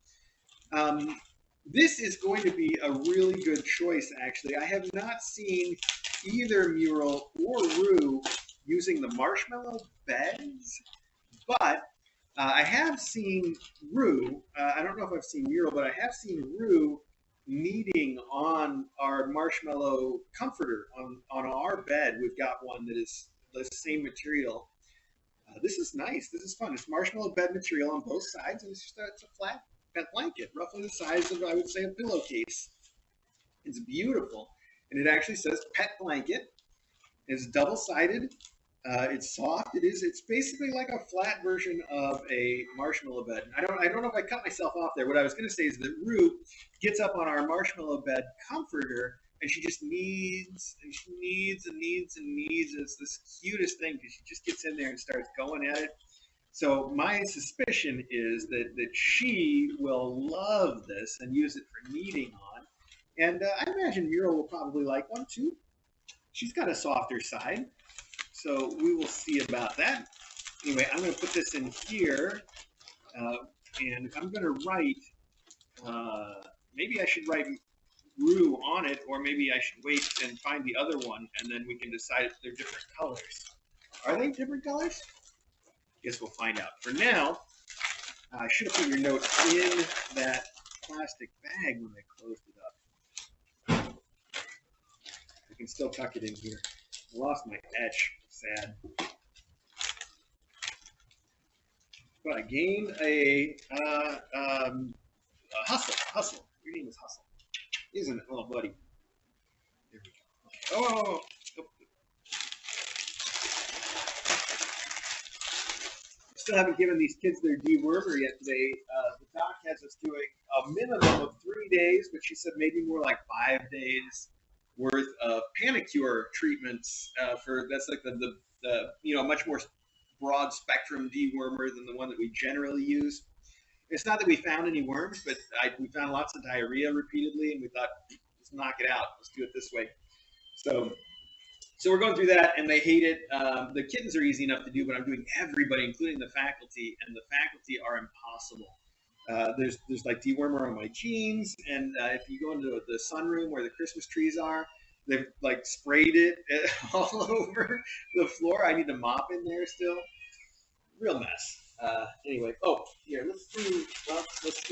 This is going to be a really good choice, actually. I have not seen either MuRu or Ru using the marshmallow beds, but I have seen Ru. I don't know if I've seen MuRu, but I have seen Ru kneading on our marshmallow comforter on our bed. We've got one that is the same material. This is nice. This is fun. It's marshmallow bed material on both sides, and it's a flat pet blanket, roughly the size of, I would say, a pillowcase. It's beautiful, and it actually says pet blanket. It's double-sided. It's soft. It's basically like a flat version of a marshmallow bed. I don't know if I cut myself off there. What I was going to say is that Ru gets up on our marshmallow bed comforter, and she just kneads and she kneads and kneads and kneads. It's this cutest thing because she just gets in there and starts going at it. So my suspicion is that she will love this and use it for kneading on. And I imagine MuRu will probably like one too. She's got a softer side. So we will see about that. Anyway, I'm going to put this in here. And I'm going to write, maybe I should write Ru on it, or maybe I should wait and find the other one, and then we can decide if they're different colors. Are they different colors? Guess we'll find out. For now, I should have put your note in that plastic bag when I closed it up. I can still tuck it in here. I lost my etch. Sad. But I gained a Hustle. Your name is Hustle, isn't it, little buddy? There we go. Okay. Oh. Still haven't given these kids their dewormer yet today. The doc has us doing a minimum of 3 days, but she said maybe more like 5 days worth of panicure treatments that's like the much more broad spectrum dewormer than the one that we generally use. It's not that we found any worms, but we found lots of diarrhea repeatedly, and we thought, let's knock it out. Let's do it this way. So we're going through that, and they hate it. The kittens are easy enough to do, but I'm doing everybody, including the faculty, and the faculty are impossible. There's like dewormer on my jeans, and if you go into the sunroom where the Christmas trees are, they've like sprayed it all over the floor. I need to mop in there still. Real mess. Anyway, here, let's do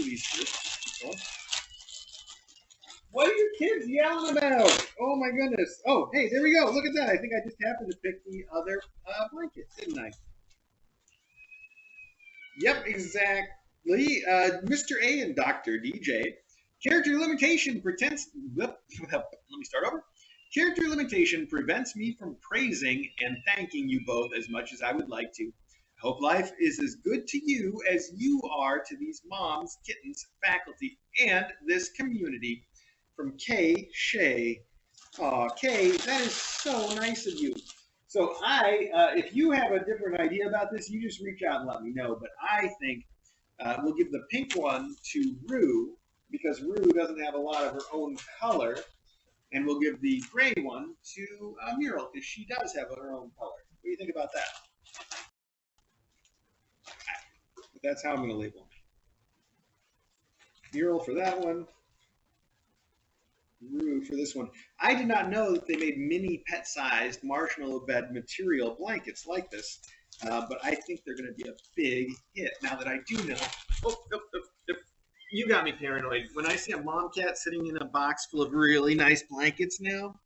these first. Okay. What are your kids yelling about? Oh my goodness. Oh, hey, there we go. Look at that. I think I just happened to pick the other blanket, didn't I? Yep, exactly. Mr. A and Dr. DJ. Character limitation pretends. Let me start over. Character limitation prevents me from praising and thanking you both as much as I would like to. I hope life is as good to you as you are to these moms, kittens, faculty, and this community. From Kay Shea. Aw, Kay, that is so nice of you. So if you have a different idea about this, you just reach out and let me know. But I think we'll give the pink one to Ru, because Ru doesn't have a lot of her own color. And we'll give the gray one to MuRu, because she does have her own color. What do you think about that? But that's how I'm going to label them. MuRu for that one. Ru for this one. I did not know that they made mini pet-sized marshmallow bed material blankets like this, but I think they're going to be a big hit now that I do know. You got me paranoid. When I see a mom cat sitting in a box full of really nice blankets now,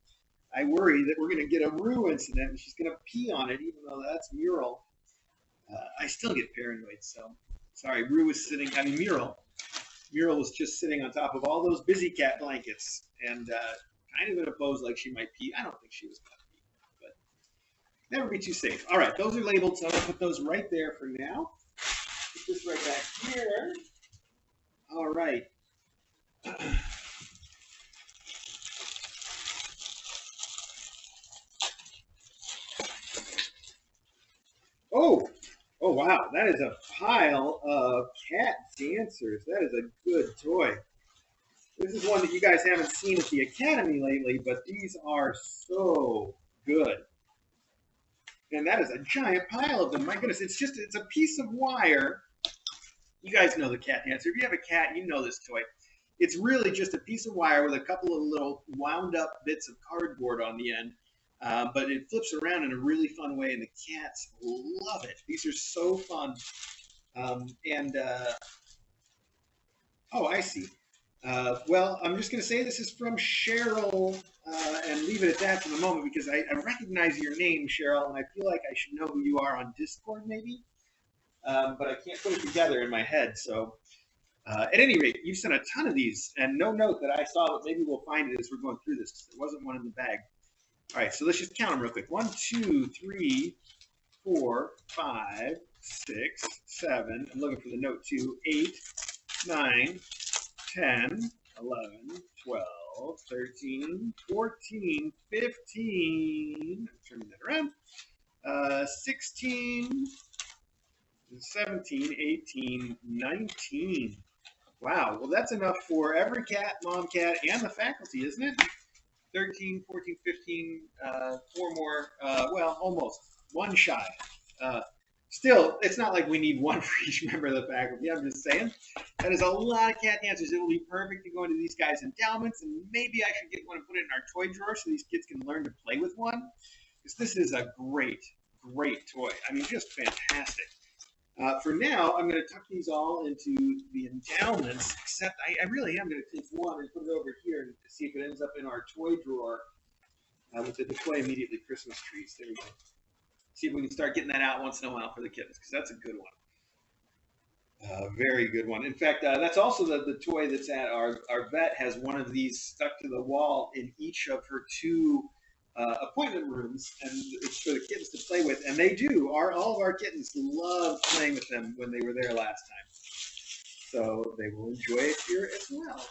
I worry that we're going to get a Ru incident and she's going to pee on it, even though that's MuRu. I still get paranoid, so sorry. MuRu was just sitting on top of all those busy cat blankets and kind of in a pose like she might pee. I don't think she was going to pee, but never be too safe. All right, those are labeled, so I'm going to put those right there for now. Put this right back here. All right. Oh, wow. That is a pile of cat dancers. That is a good toy. This is one that you guys haven't seen at the Academy lately, but these are so good. And that is a giant pile of them. My goodness, it's a piece of wire. You guys know the cat dancer. If you have a cat, you know this toy. It's really just a piece of wire with a couple of little wound up bits of cardboard on the end. But it flips around in a really fun way, and the cats love it. These are so fun. Oh, I see. Well, I'm just going to say this is from Cheryl and leave it at that for the moment because I recognize your name, Cheryl, and I feel like I should know who you are on Discord, maybe. But I can't put it together in my head. So, at any rate, you've sent a ton of these, and no note that I saw, but maybe we'll find it as we're going through this because there wasn't one in the bag. All right, so let's just count them real quick. 1, 2, 3, 4, 5, 6, 7. I'm looking for the note too. 8, 9, 10, 11, 12, 13, 14, 15. I'm turning that around. 16, 17, 18, 19. Wow, well, that's enough for every cat, mom cat, and the faculty, isn't it? 13, 14, 15, 4 more, well, almost. One shy. Still, it's not like we need one for each member of the faculty. I'm just saying. That is a lot of cat dancers. It will be perfect to go into these guys' endowments, and maybe I should get one and put it in our toy drawer so these kids can learn to play with one. Because this is a great, great toy. I mean, just fantastic. For now, I'm going to tuck these all into the endowments, except I really am going to take one and put it over here and see if it ends up in our toy drawer with the Display Immediately Christmas trees. There we go. See if we can start getting that out once in a while for the kittens, because that's a good one. Very good one. In fact, that's also the toy that's at our vet has one of these stuck to the wall in each of her 2 appointment rooms, and it's for the kittens to play with. And they do. All of our kittens loved playing with them when they were there last time. So they will enjoy it here as well.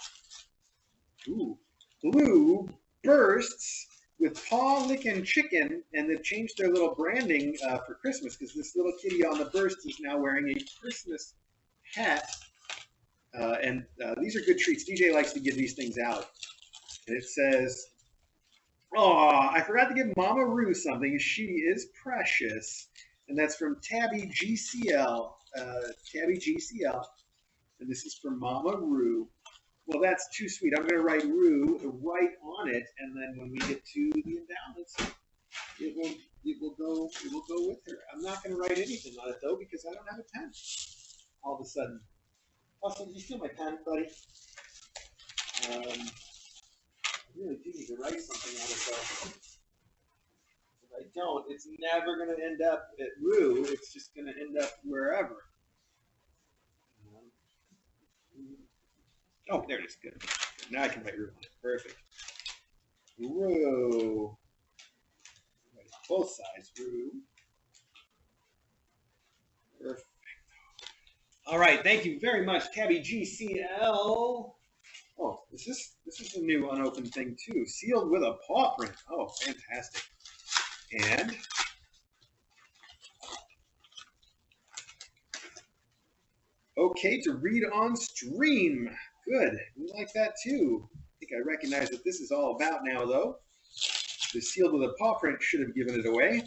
Ooh, blue bursts with paw licking chicken, and they've changed their little branding for Christmas because this little kitty on the burst is now wearing a Christmas hat. And these are good treats. DJ likes to give these things out. And it says, "Oh, I forgot to give Mama Roo something. She is precious." And that's from Tabby GCL. Tabby GCL. And this is from Mama Roo. Well, that's too sweet. I'm going to write Roo right on it, and then when we get to the endowments, it will go with her. I'm not going to write anything on it though because I don't have a pen. All of a sudden, Austin, did you steal my pen, buddy? I really do need to write something on it though. If I don't, it's never going to end up at Roo. It's just going to end up wherever. Oh, there it is. Good. Now I can write Roo on it. Perfect. Roo. Both sides, Roo. Perfect. All right. Thank you very much, Tabby GCL. Oh, this is a new unopened thing too. Sealed with a paw print. Oh, fantastic. And okay to read on stream. Good. We like that too. I think I recognize what this is all about now, though. The sealed with a paw print should have given it away.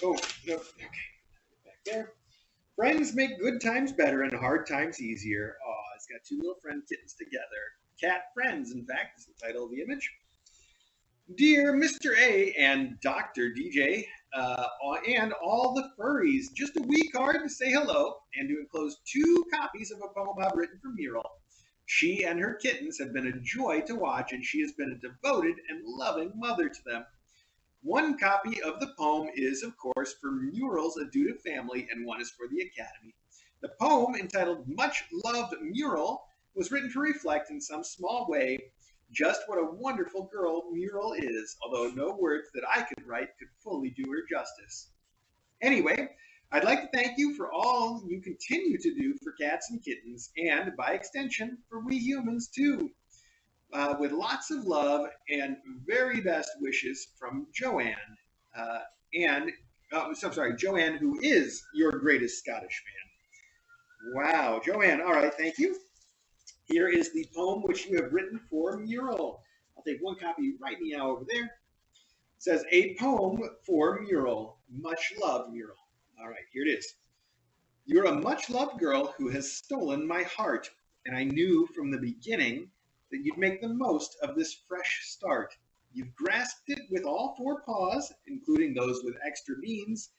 Oh, no. Okay. Back there. Friends make good times better and hard times easier. Oh, it's got 2 little friend kittens together. Cat friends, in fact, is the title of the image. Dear Mr. A and Dr. DJ, and all the furries, just a wee card to say hello and to enclose 2 copies of a poem I've written for MuRu. She and her kittens have been a joy to watch, and she has been a devoted and loving mother to them. One copy of the poem is, of course, for MuRu's Aduda family, and one is for the Academy. The poem, entitled Much Loved MuRu, was written to reflect in some small way just what a wonderful girl MuRu is, although no words that I could write could fully do her justice. Anyway, I'd like to thank you for all you continue to do for cats and kittens, and by extension, for we humans too. With lots of love and very best wishes from Joanne. and I'm sorry, Joanne, who is your greatest Scottish fan. Wow, Joanne. All right, thank you. Here is the poem which you have written for MuRu. I'll take one copy right meow over there. It says, a poem for MuRu. Much love, MuRu. All right, here it is. You're a much-loved girl who has stolen my heart, and I knew from the beginning that you'd make the most of this fresh start. You've grasped it with all four paws, including those with extra beans,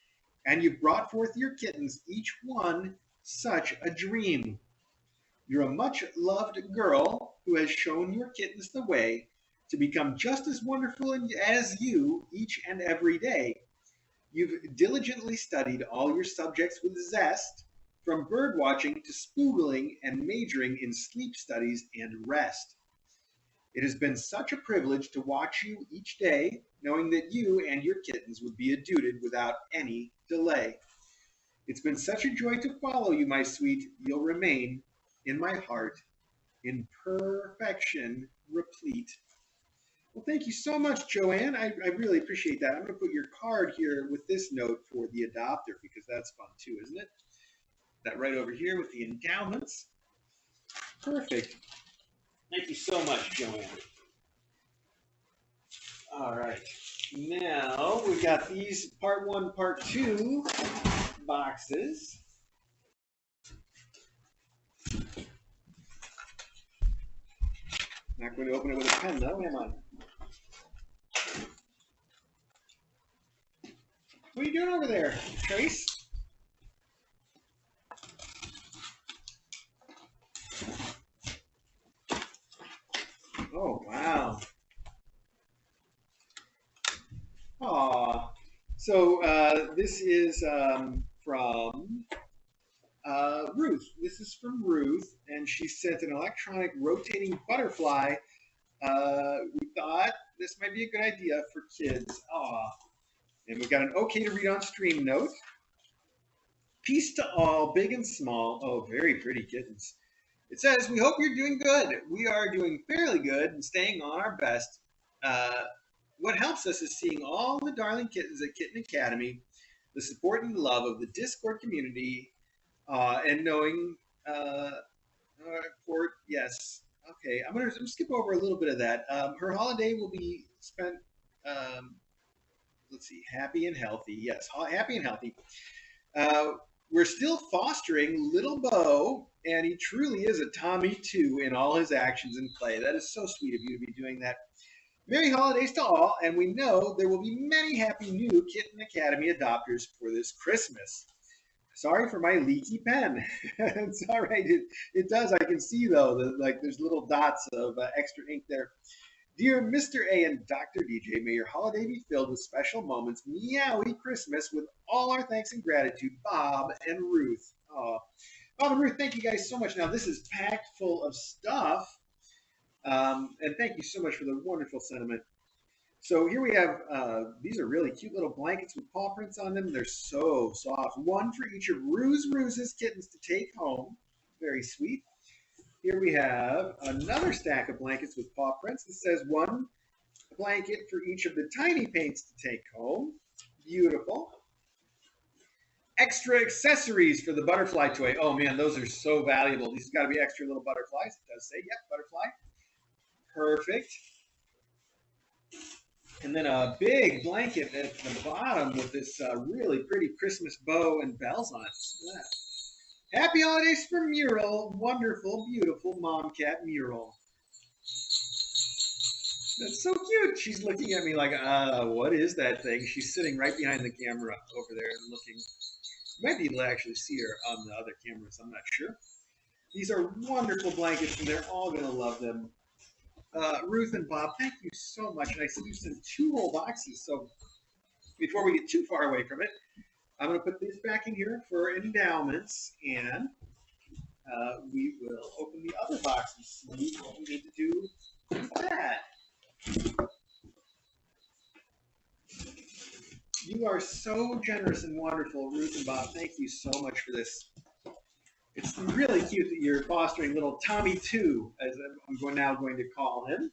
and you've brought forth your kittens, each one such a dream. You're a much-loved girl who has shown your kittens the way to become just as wonderful as you each and every day. You've diligently studied all your subjects with zest, from bird watching to spoogling and majoring in sleep studies and rest. It has been such a privilege to watch you each day, knowing that you and your kittens would be adooted without any delay. It's been such a joy to follow you, my sweet. You'll remain in my heart in perfection replete. Well, thank you so much, Joanne. I really appreciate that. I'm going to put your card here with this note for the adopter because that's fun too, isn't it? That right over here with the endowments. Perfect. Thank you so much, Joanne. All right. Now we've got these part 1, part 2 boxes. Not going to open it with a pen, though, am I? What are you doing over there, Trace? Oh, wow. Aw. So this is from Ruth. This is from Ruth, and she sent an electronic rotating butterfly. We thought this might be a good idea for kids. Aw. And we've got an okay to read on stream note. Peace to all, big and small. Oh, very pretty kittens. It says, we hope you're doing good. We are doing fairly good and staying on our best. What helps us is seeing all the darling kittens at Kitten Academy, the support and love of the Discord community, and knowing yes. Okay, I'm going to skip over a little bit of that. Her holiday will be spent, let's see, happy and healthy. Yes, happy and healthy. We're still fostering little Bo, and he truly is a Tommy too in all his actions and play. That is so sweet of you to be doing that. Merry holidays to all, and we know there will be many happy new Kitten Academy adopters for this Christmas. Sorry for my leaky pen. It's all right. It does. I can see though that like there's little dots of extra ink there. Dear Mr. A and Dr. DJ, may your holiday be filled with special moments. Meowie Christmas with all our thanks and gratitude, Bob and Ruth. Oh, Bob and Ruth, thank you guys so much. Now this is packed full of stuff. And thank you so much for the wonderful sentiment. So here we have, these are really cute little blankets with paw prints on them. They're so soft. One for each of Ruse's kittens to take home. Very sweet. Here we have another stack of blankets with paw prints. It says one blanket for each of the tiny paints to take home. Beautiful. Extra accessories for the butterfly toy. Oh man, those are so valuable. These have got to be extra little butterflies. It does say, yep, butterfly. Perfect. And then a big blanket at the bottom with this really pretty Christmas bow and bells on it. Happy holidays for MuRu. Wonderful, beautiful mom cat MuRu. That's so cute. She's looking at me like, what is that thing? She's sitting right behind the camera over there and looking. You might be able to actually see her on the other cameras. I'm not sure. These are wonderful blankets, and they're all going to love them. Ruth and Bob, thank you so much. And I see you sent 2 whole boxes. So before we get too far away from it, I'm going to put this back in here for endowments, and we will open the other box and see what we need to do with that. You are so generous and wonderful, Ruth and Bob. Thank you so much for this. It's really cute that you're fostering little Tommy 2, as I'm now going to call him.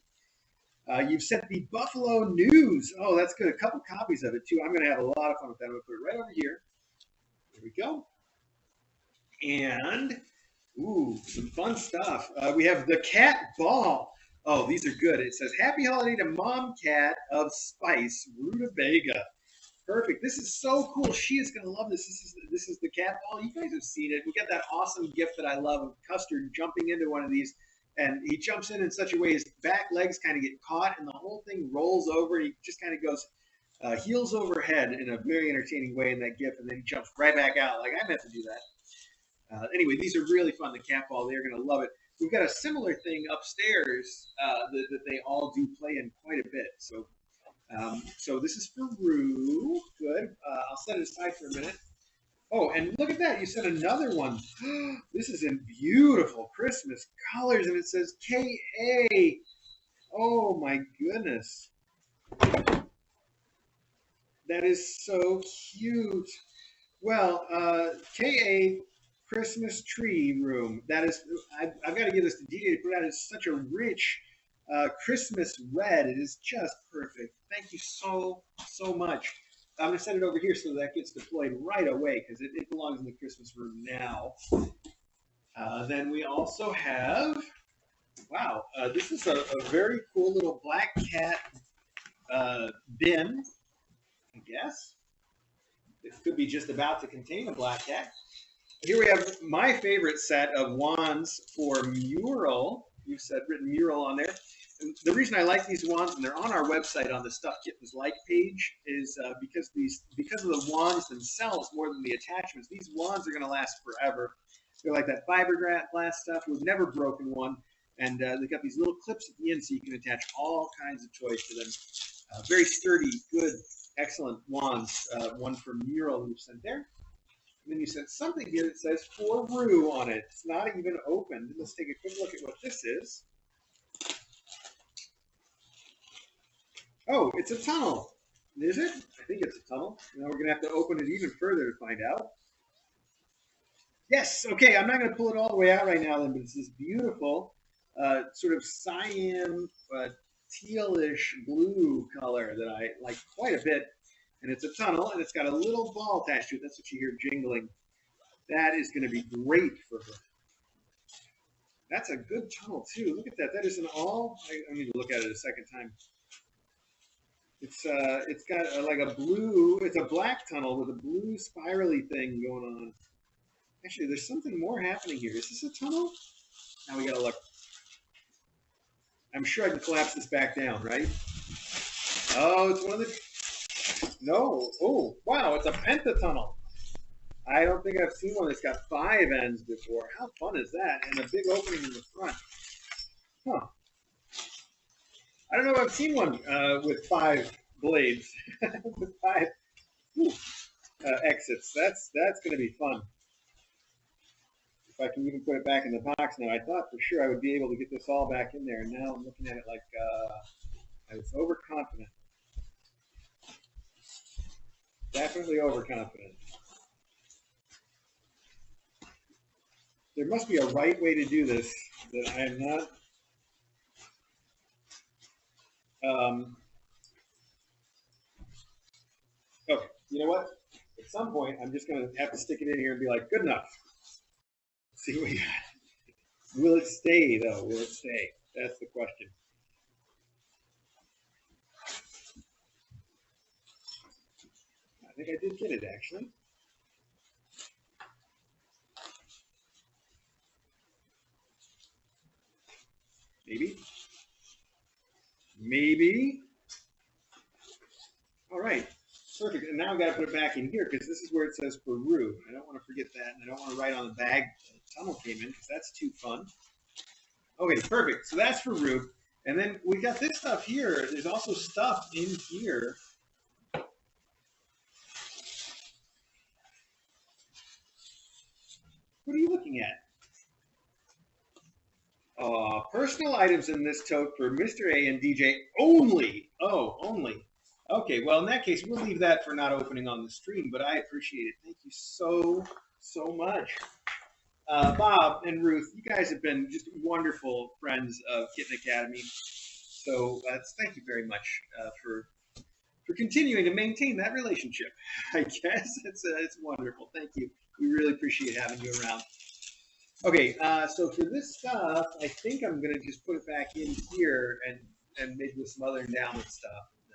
You've sent the Buffalo News. Oh, that's good. A couple copies of it, too. I'm going to have a lot of fun with that. I'm going to put it right over here. There we go. And, ooh, some fun stuff. We have the Cat Ball. Oh, these are good. It says, Happy Holiday to Mom Cat of Spice, Rutabaga. Perfect. This is so cool. She is going to love this. This is the cat ball. You guys have seen it. We got that awesome gift that I love of Custard jumping into one of these, and he jumps in such a way his back legs kind of get caught, and the whole thing rolls over, and he just kind of goes heels over head in a very entertaining way in that gift, and then he jumps right back out. Like, I meant to do that. Anyway, these are really fun. The cat ball. They're going to love it. We've got a similar thing upstairs that they all do play in quite a bit. So this is for Rue. Good. I'll set it aside for a minute. Oh, and look at that. You sent another one. This is in beautiful Christmas colors, and it says K.A. Oh, my goodness. That is so cute. Well, K.A. Christmas Tree Room. That is, I've got to give this to DJ to put out. It's such a rich Christmas red. It is just perfect. Thank you so much. I'm going to set it over here so that gets deployed right away because it belongs in the Christmas room now. Then we also have, wow, this is a very cool little black cat bin, I guess. This could be just about to contain a black cat. Here we have my favorite set of wands for MuRu. You've written MuRu on there. And the reason I like these wands, and they're on our website on the Stuff Kittens Like page, is because of the wands themselves more than the attachments. These wands are going to last forever. They're like that fiberglass stuff. We've never broken one. And they've got these little clips at the end so you can attach all kinds of toys to them. Very sturdy, good, excellent wands. One for MuRu you sent there. And then you sent something here that says for Rue on it. It's not even opened. Let's take a quick look at what this is. Oh, it's a tunnel. Is it? I think it's a tunnel. Now we're going to have to open it even further to find out. Yes, okay, I'm not going to pull it all the way out right now, then, but it's this beautiful sort of cyan, tealish blue color that I like quite a bit. And it's a tunnel, and it's got a little ball attached to it. That's what you hear jingling. That is going to be great for her. That's a good tunnel, too. Look at that. That is an all... I need to look at it a second time. It's got like a blue... It's a black tunnel with a blue spirally thing going on. Actually, there's something more happening here. Is this a tunnel? Now we got to look. I'm sure I can collapse this back down, right? Oh, it's one of the... No. Oh, wow, it's a pentatunnel. I don't think I've seen one that's got 5 ends before. How fun is that? And a big opening in the front. Huh. I don't know if I've seen one with 5 blades, with 5 exits. That's going to be fun. If I can even put it back in the box now. I thought for sure I would be able to get this all back in there, and now I'm looking at it like I was overconfident. Definitely overconfident. There must be a right way to do this that I am not. Okay, you know what? At some point, I'm just going to have to stick it in here and be like, good enough. Let's see what we got. Will it stay, though? Will it stay? That's the question. I think I did get it, actually. Maybe. Maybe. All right. Perfect. And now I've got to put it back in here because this is where it says for Rue. I don't want to forget that, and I don't want to write on the bag the tunnel came in because that's too fun. Okay, perfect. So that's for Rue. And then we got this stuff here. There's also stuff in here. What are you looking at? Personal items in this tote for Mr. A and DJ only. Oh, only. Okay, well, in that case, we'll leave that for not opening on the stream, but I appreciate it. Thank you so much. Bob and Ruth, you guys have been just wonderful friends of Kitten Academy. So thank you very much for continuing to maintain that relationship. I guess it's wonderful. Thank you. We really appreciate having you around. Okay, so for this stuff, I think I'm gonna just put it back in here and maybe with some other endowment stuff, and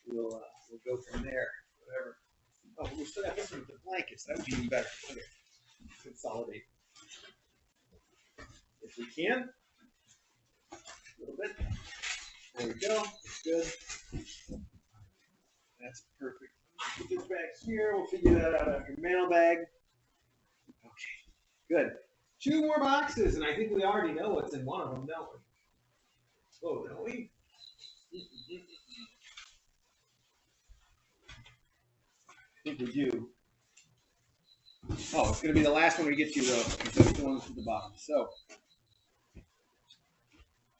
then we'll go from there. Whatever. Oh, we'll still have this one with the blankets. That would be even better. Okay, consolidate if we can. A little bit. There we go. That's good. That's perfect. Put this back here. We'll figure that out after Mailabg. Okay, good. 2 more boxes, and I think we already know what's in one of them, don't we? Oh, don't we? I think we do. Oh, it's going to be the last one we get to, though, because that's the one that's at the bottom. So,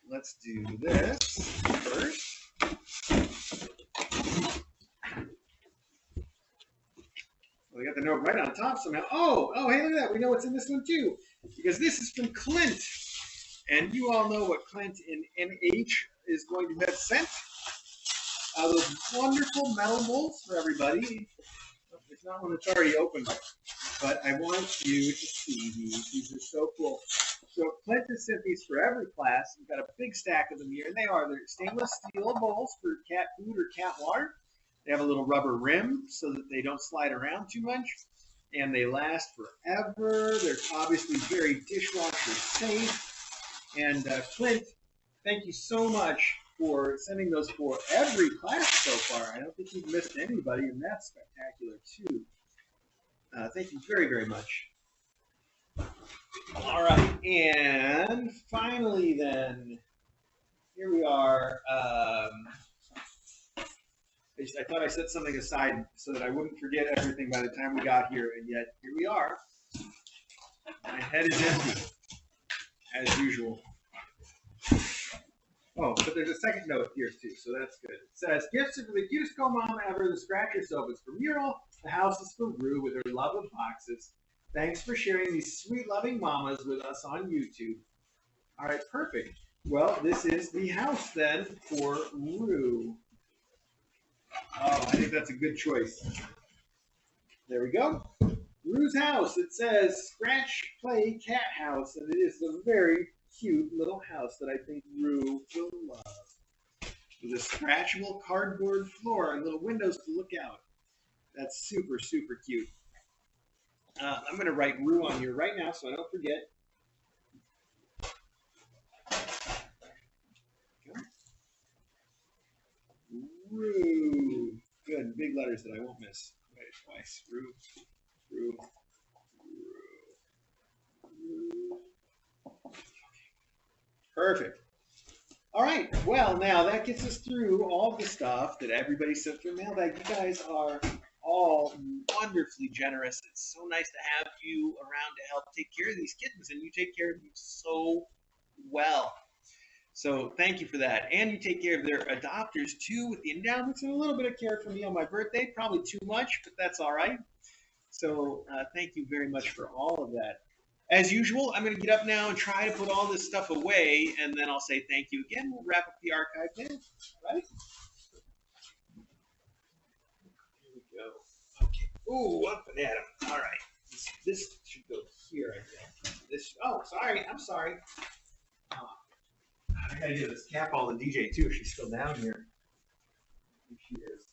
let's do this first. Well, we got the note right on top somehow. Oh, hey, look at that. We know what's in this one, too, because this is from Clint. And you all know what Clint in NH is going to have sent. Those wonderful metal molds for everybody. It's not one that's already open, but I want you to see these. These are so cool. So Clint has sent these for every class. We've got a big stack of them here, and they're stainless steel bowls for cat food or cat water. They have a little rubber rim so that they don't slide around too much, and they last forever. They're obviously very dishwasher safe. And Clint, thank you so much for sending those for every class so far. I don't think you've missed anybody, and that's spectacular too. Thank you very, very much. All right, and finally then, here we are. I thought I set something aside so that I wouldn't forget everything by the time we got here, and yet here we are. My head is empty, as usual. Oh, but there's a second note here too, so that's good. It says, gifts are for the cutest co-mom ever. The scratcher soap is for MuRu. The house is for Rue with her love of boxes. Thanks for sharing these sweet, loving mamas with us on YouTube. All right, perfect. Well, this is the house then for Rue. Oh, I think that's a good choice. There we go. Rue's house. It says Scratch Play Cat House, and it is a very cute little house that I think Rue will love. With a scratchable cardboard floor and little windows to look out. That's super, super cute. I'm going to write Rue on here right now so I don't forget. Rue. Good, big letters that I won't miss. Write it twice. Rue, Rue, Rue. Perfect. All right. Well, now that gets us through all the stuff that everybody sent through Mailbag. You guys are all wonderfully generous. It's so nice to have you around to help take care of these kittens, and you take care of them so well. So thank you for that. And you take care of their adopters too with the endowments and a little bit of care for me on my birthday. Probably too much, but that's all right. So thank you very much for all of that. As usual, I'm going to get up now and try to put all this stuff away, and then I'll say thank you again. We'll wrap up the archive then, right? Here we go. Okay. Ooh, up and at 'em. All right. This should go here, I think. I'm sorry. I gotta get this cat ball to DJ too if she's still down here. If she is.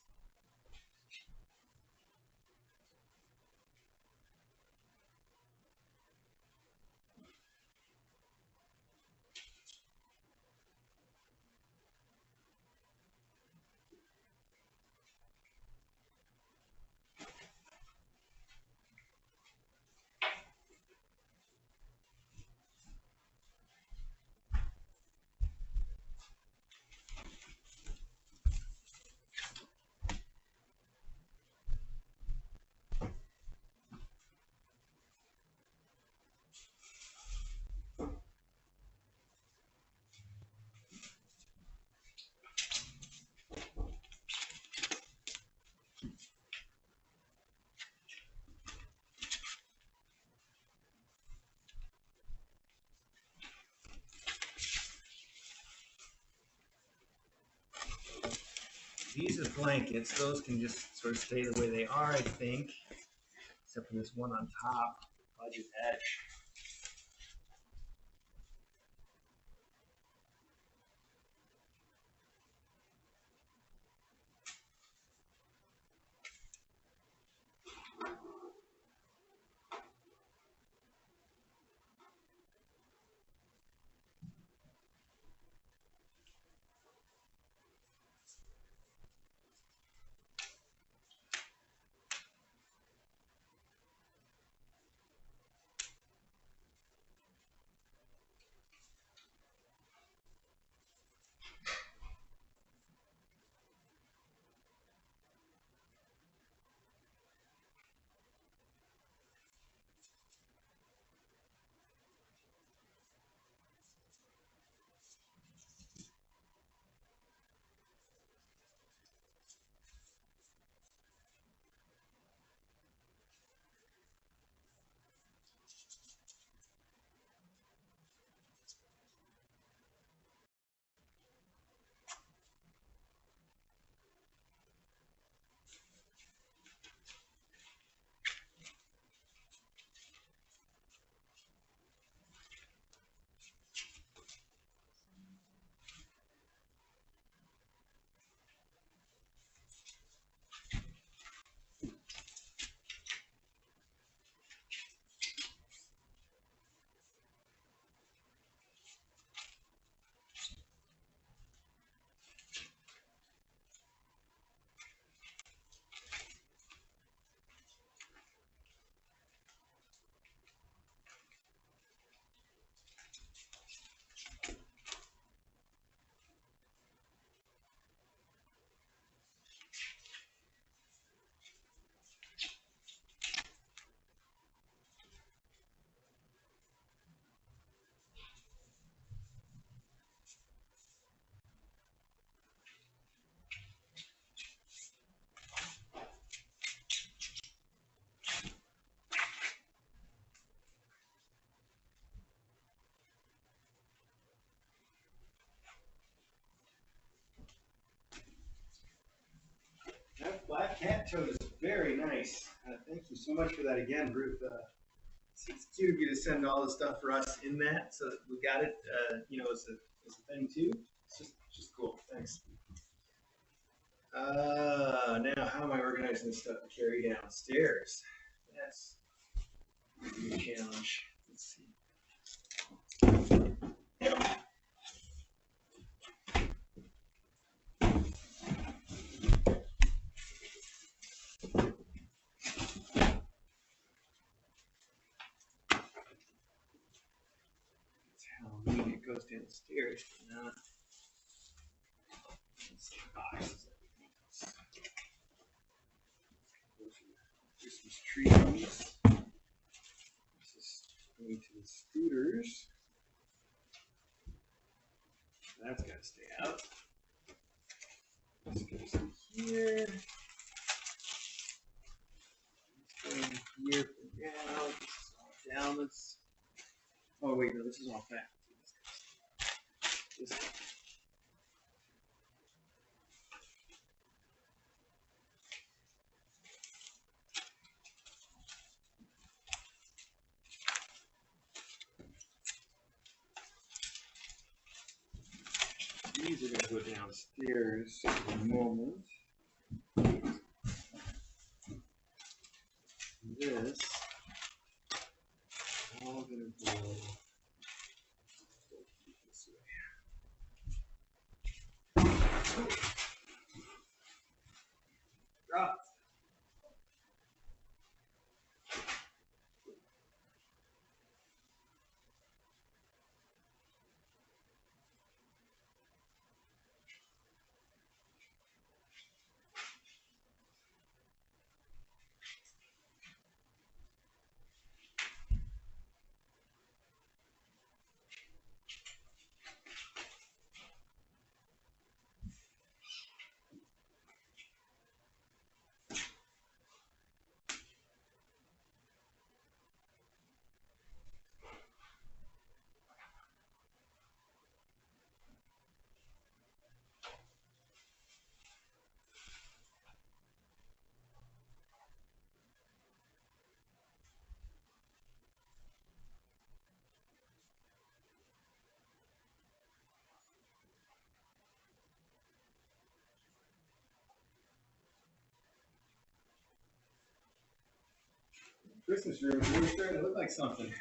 Jesus blankets, those can just sort of stay the way they are, I think. Except for this one on top, budget edge. That black cat toad is very nice. Thank you so much for that again, Ruth. It's cute of you to send all the stuff for us in that, so that we got it, as a thing too. It's just cool. Thanks. Now how am I organizing this stuff to carry downstairs? That's a challenge. Let's see. How neat it goes downstairs, but not. Let's see, boxes. Christmas trees. This is going to the scooters. That's got to stay out. This goes in here. This goes in here for now. This is all Endowments. Oh wait, no, this is all faculty. This These are going to go downstairs in a moment. This all going to go this way. Drop. Christmas room is really starting to look like something.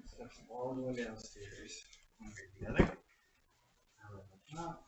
Stuff's all going downstairs. One way or the other. Out on the top.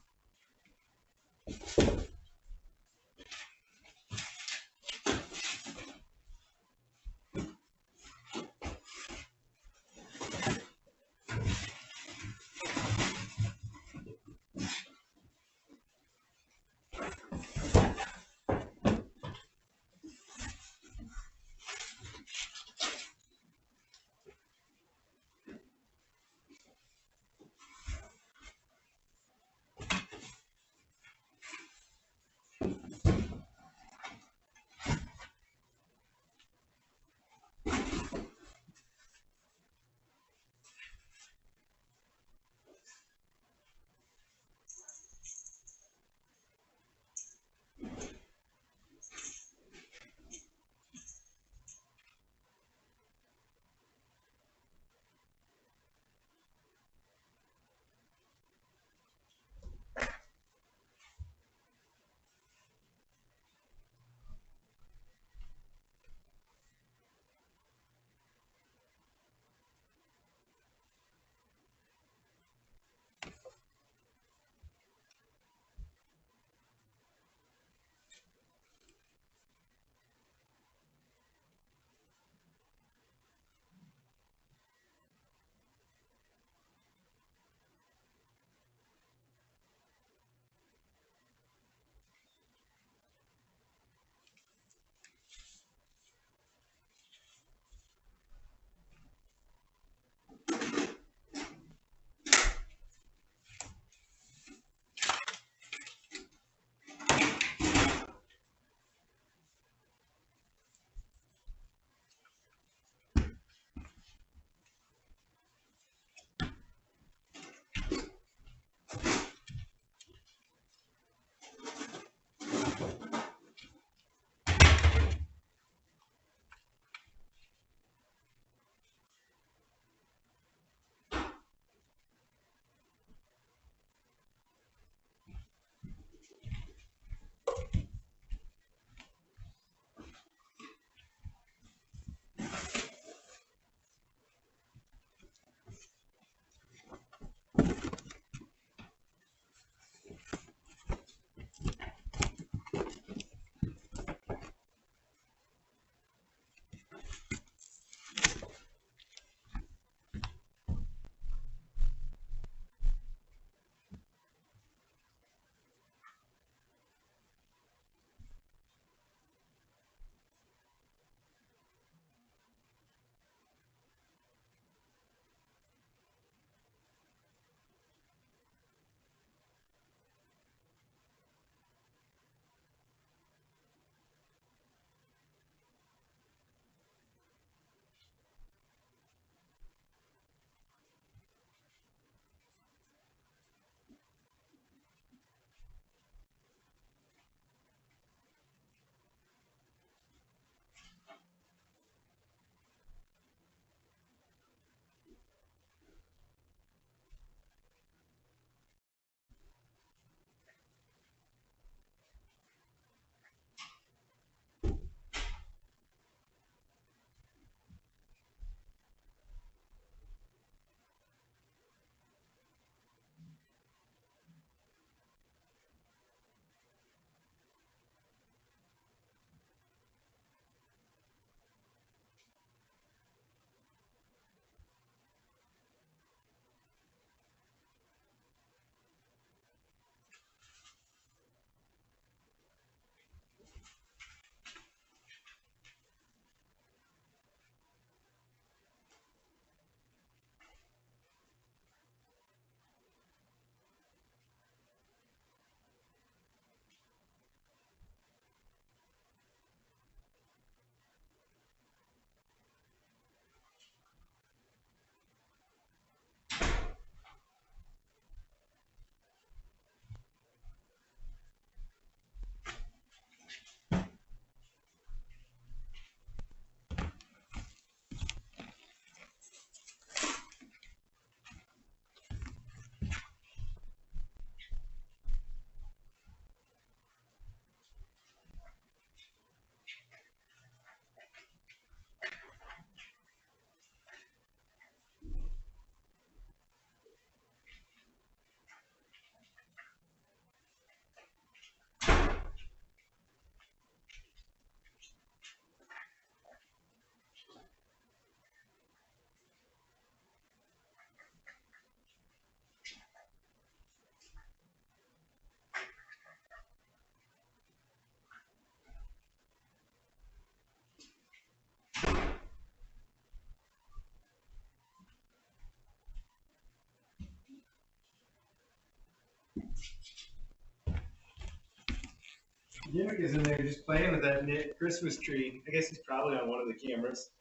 Gimmick is in there just playing with that knit Christmas tree. I guess he's probably on one of the cameras.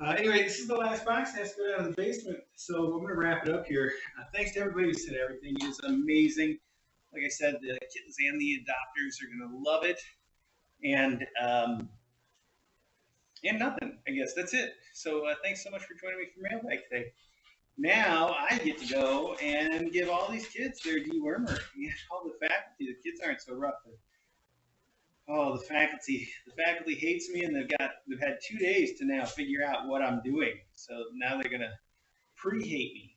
Anyway, this is the last box that has to go down to the basement, so I'm going to wrap it up here. Thanks to everybody who said everything. It is amazing. Like I said, the kittens and the adopters are going to love it. And nothing, I guess. That's it. So thanks so much for joining me for Mailbag today. Now I get to go and give all these kids their dewormer. All the faculty. The kids aren't so rough. Oh, the faculty hates me, and they've had 2 days to now figure out what I'm doing. So now they're gonna pre-hate me.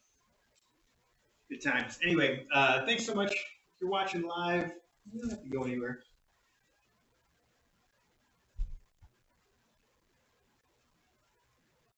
Good times. Anyway, thanks so much. If you're watching live, you don't have to go anywhere.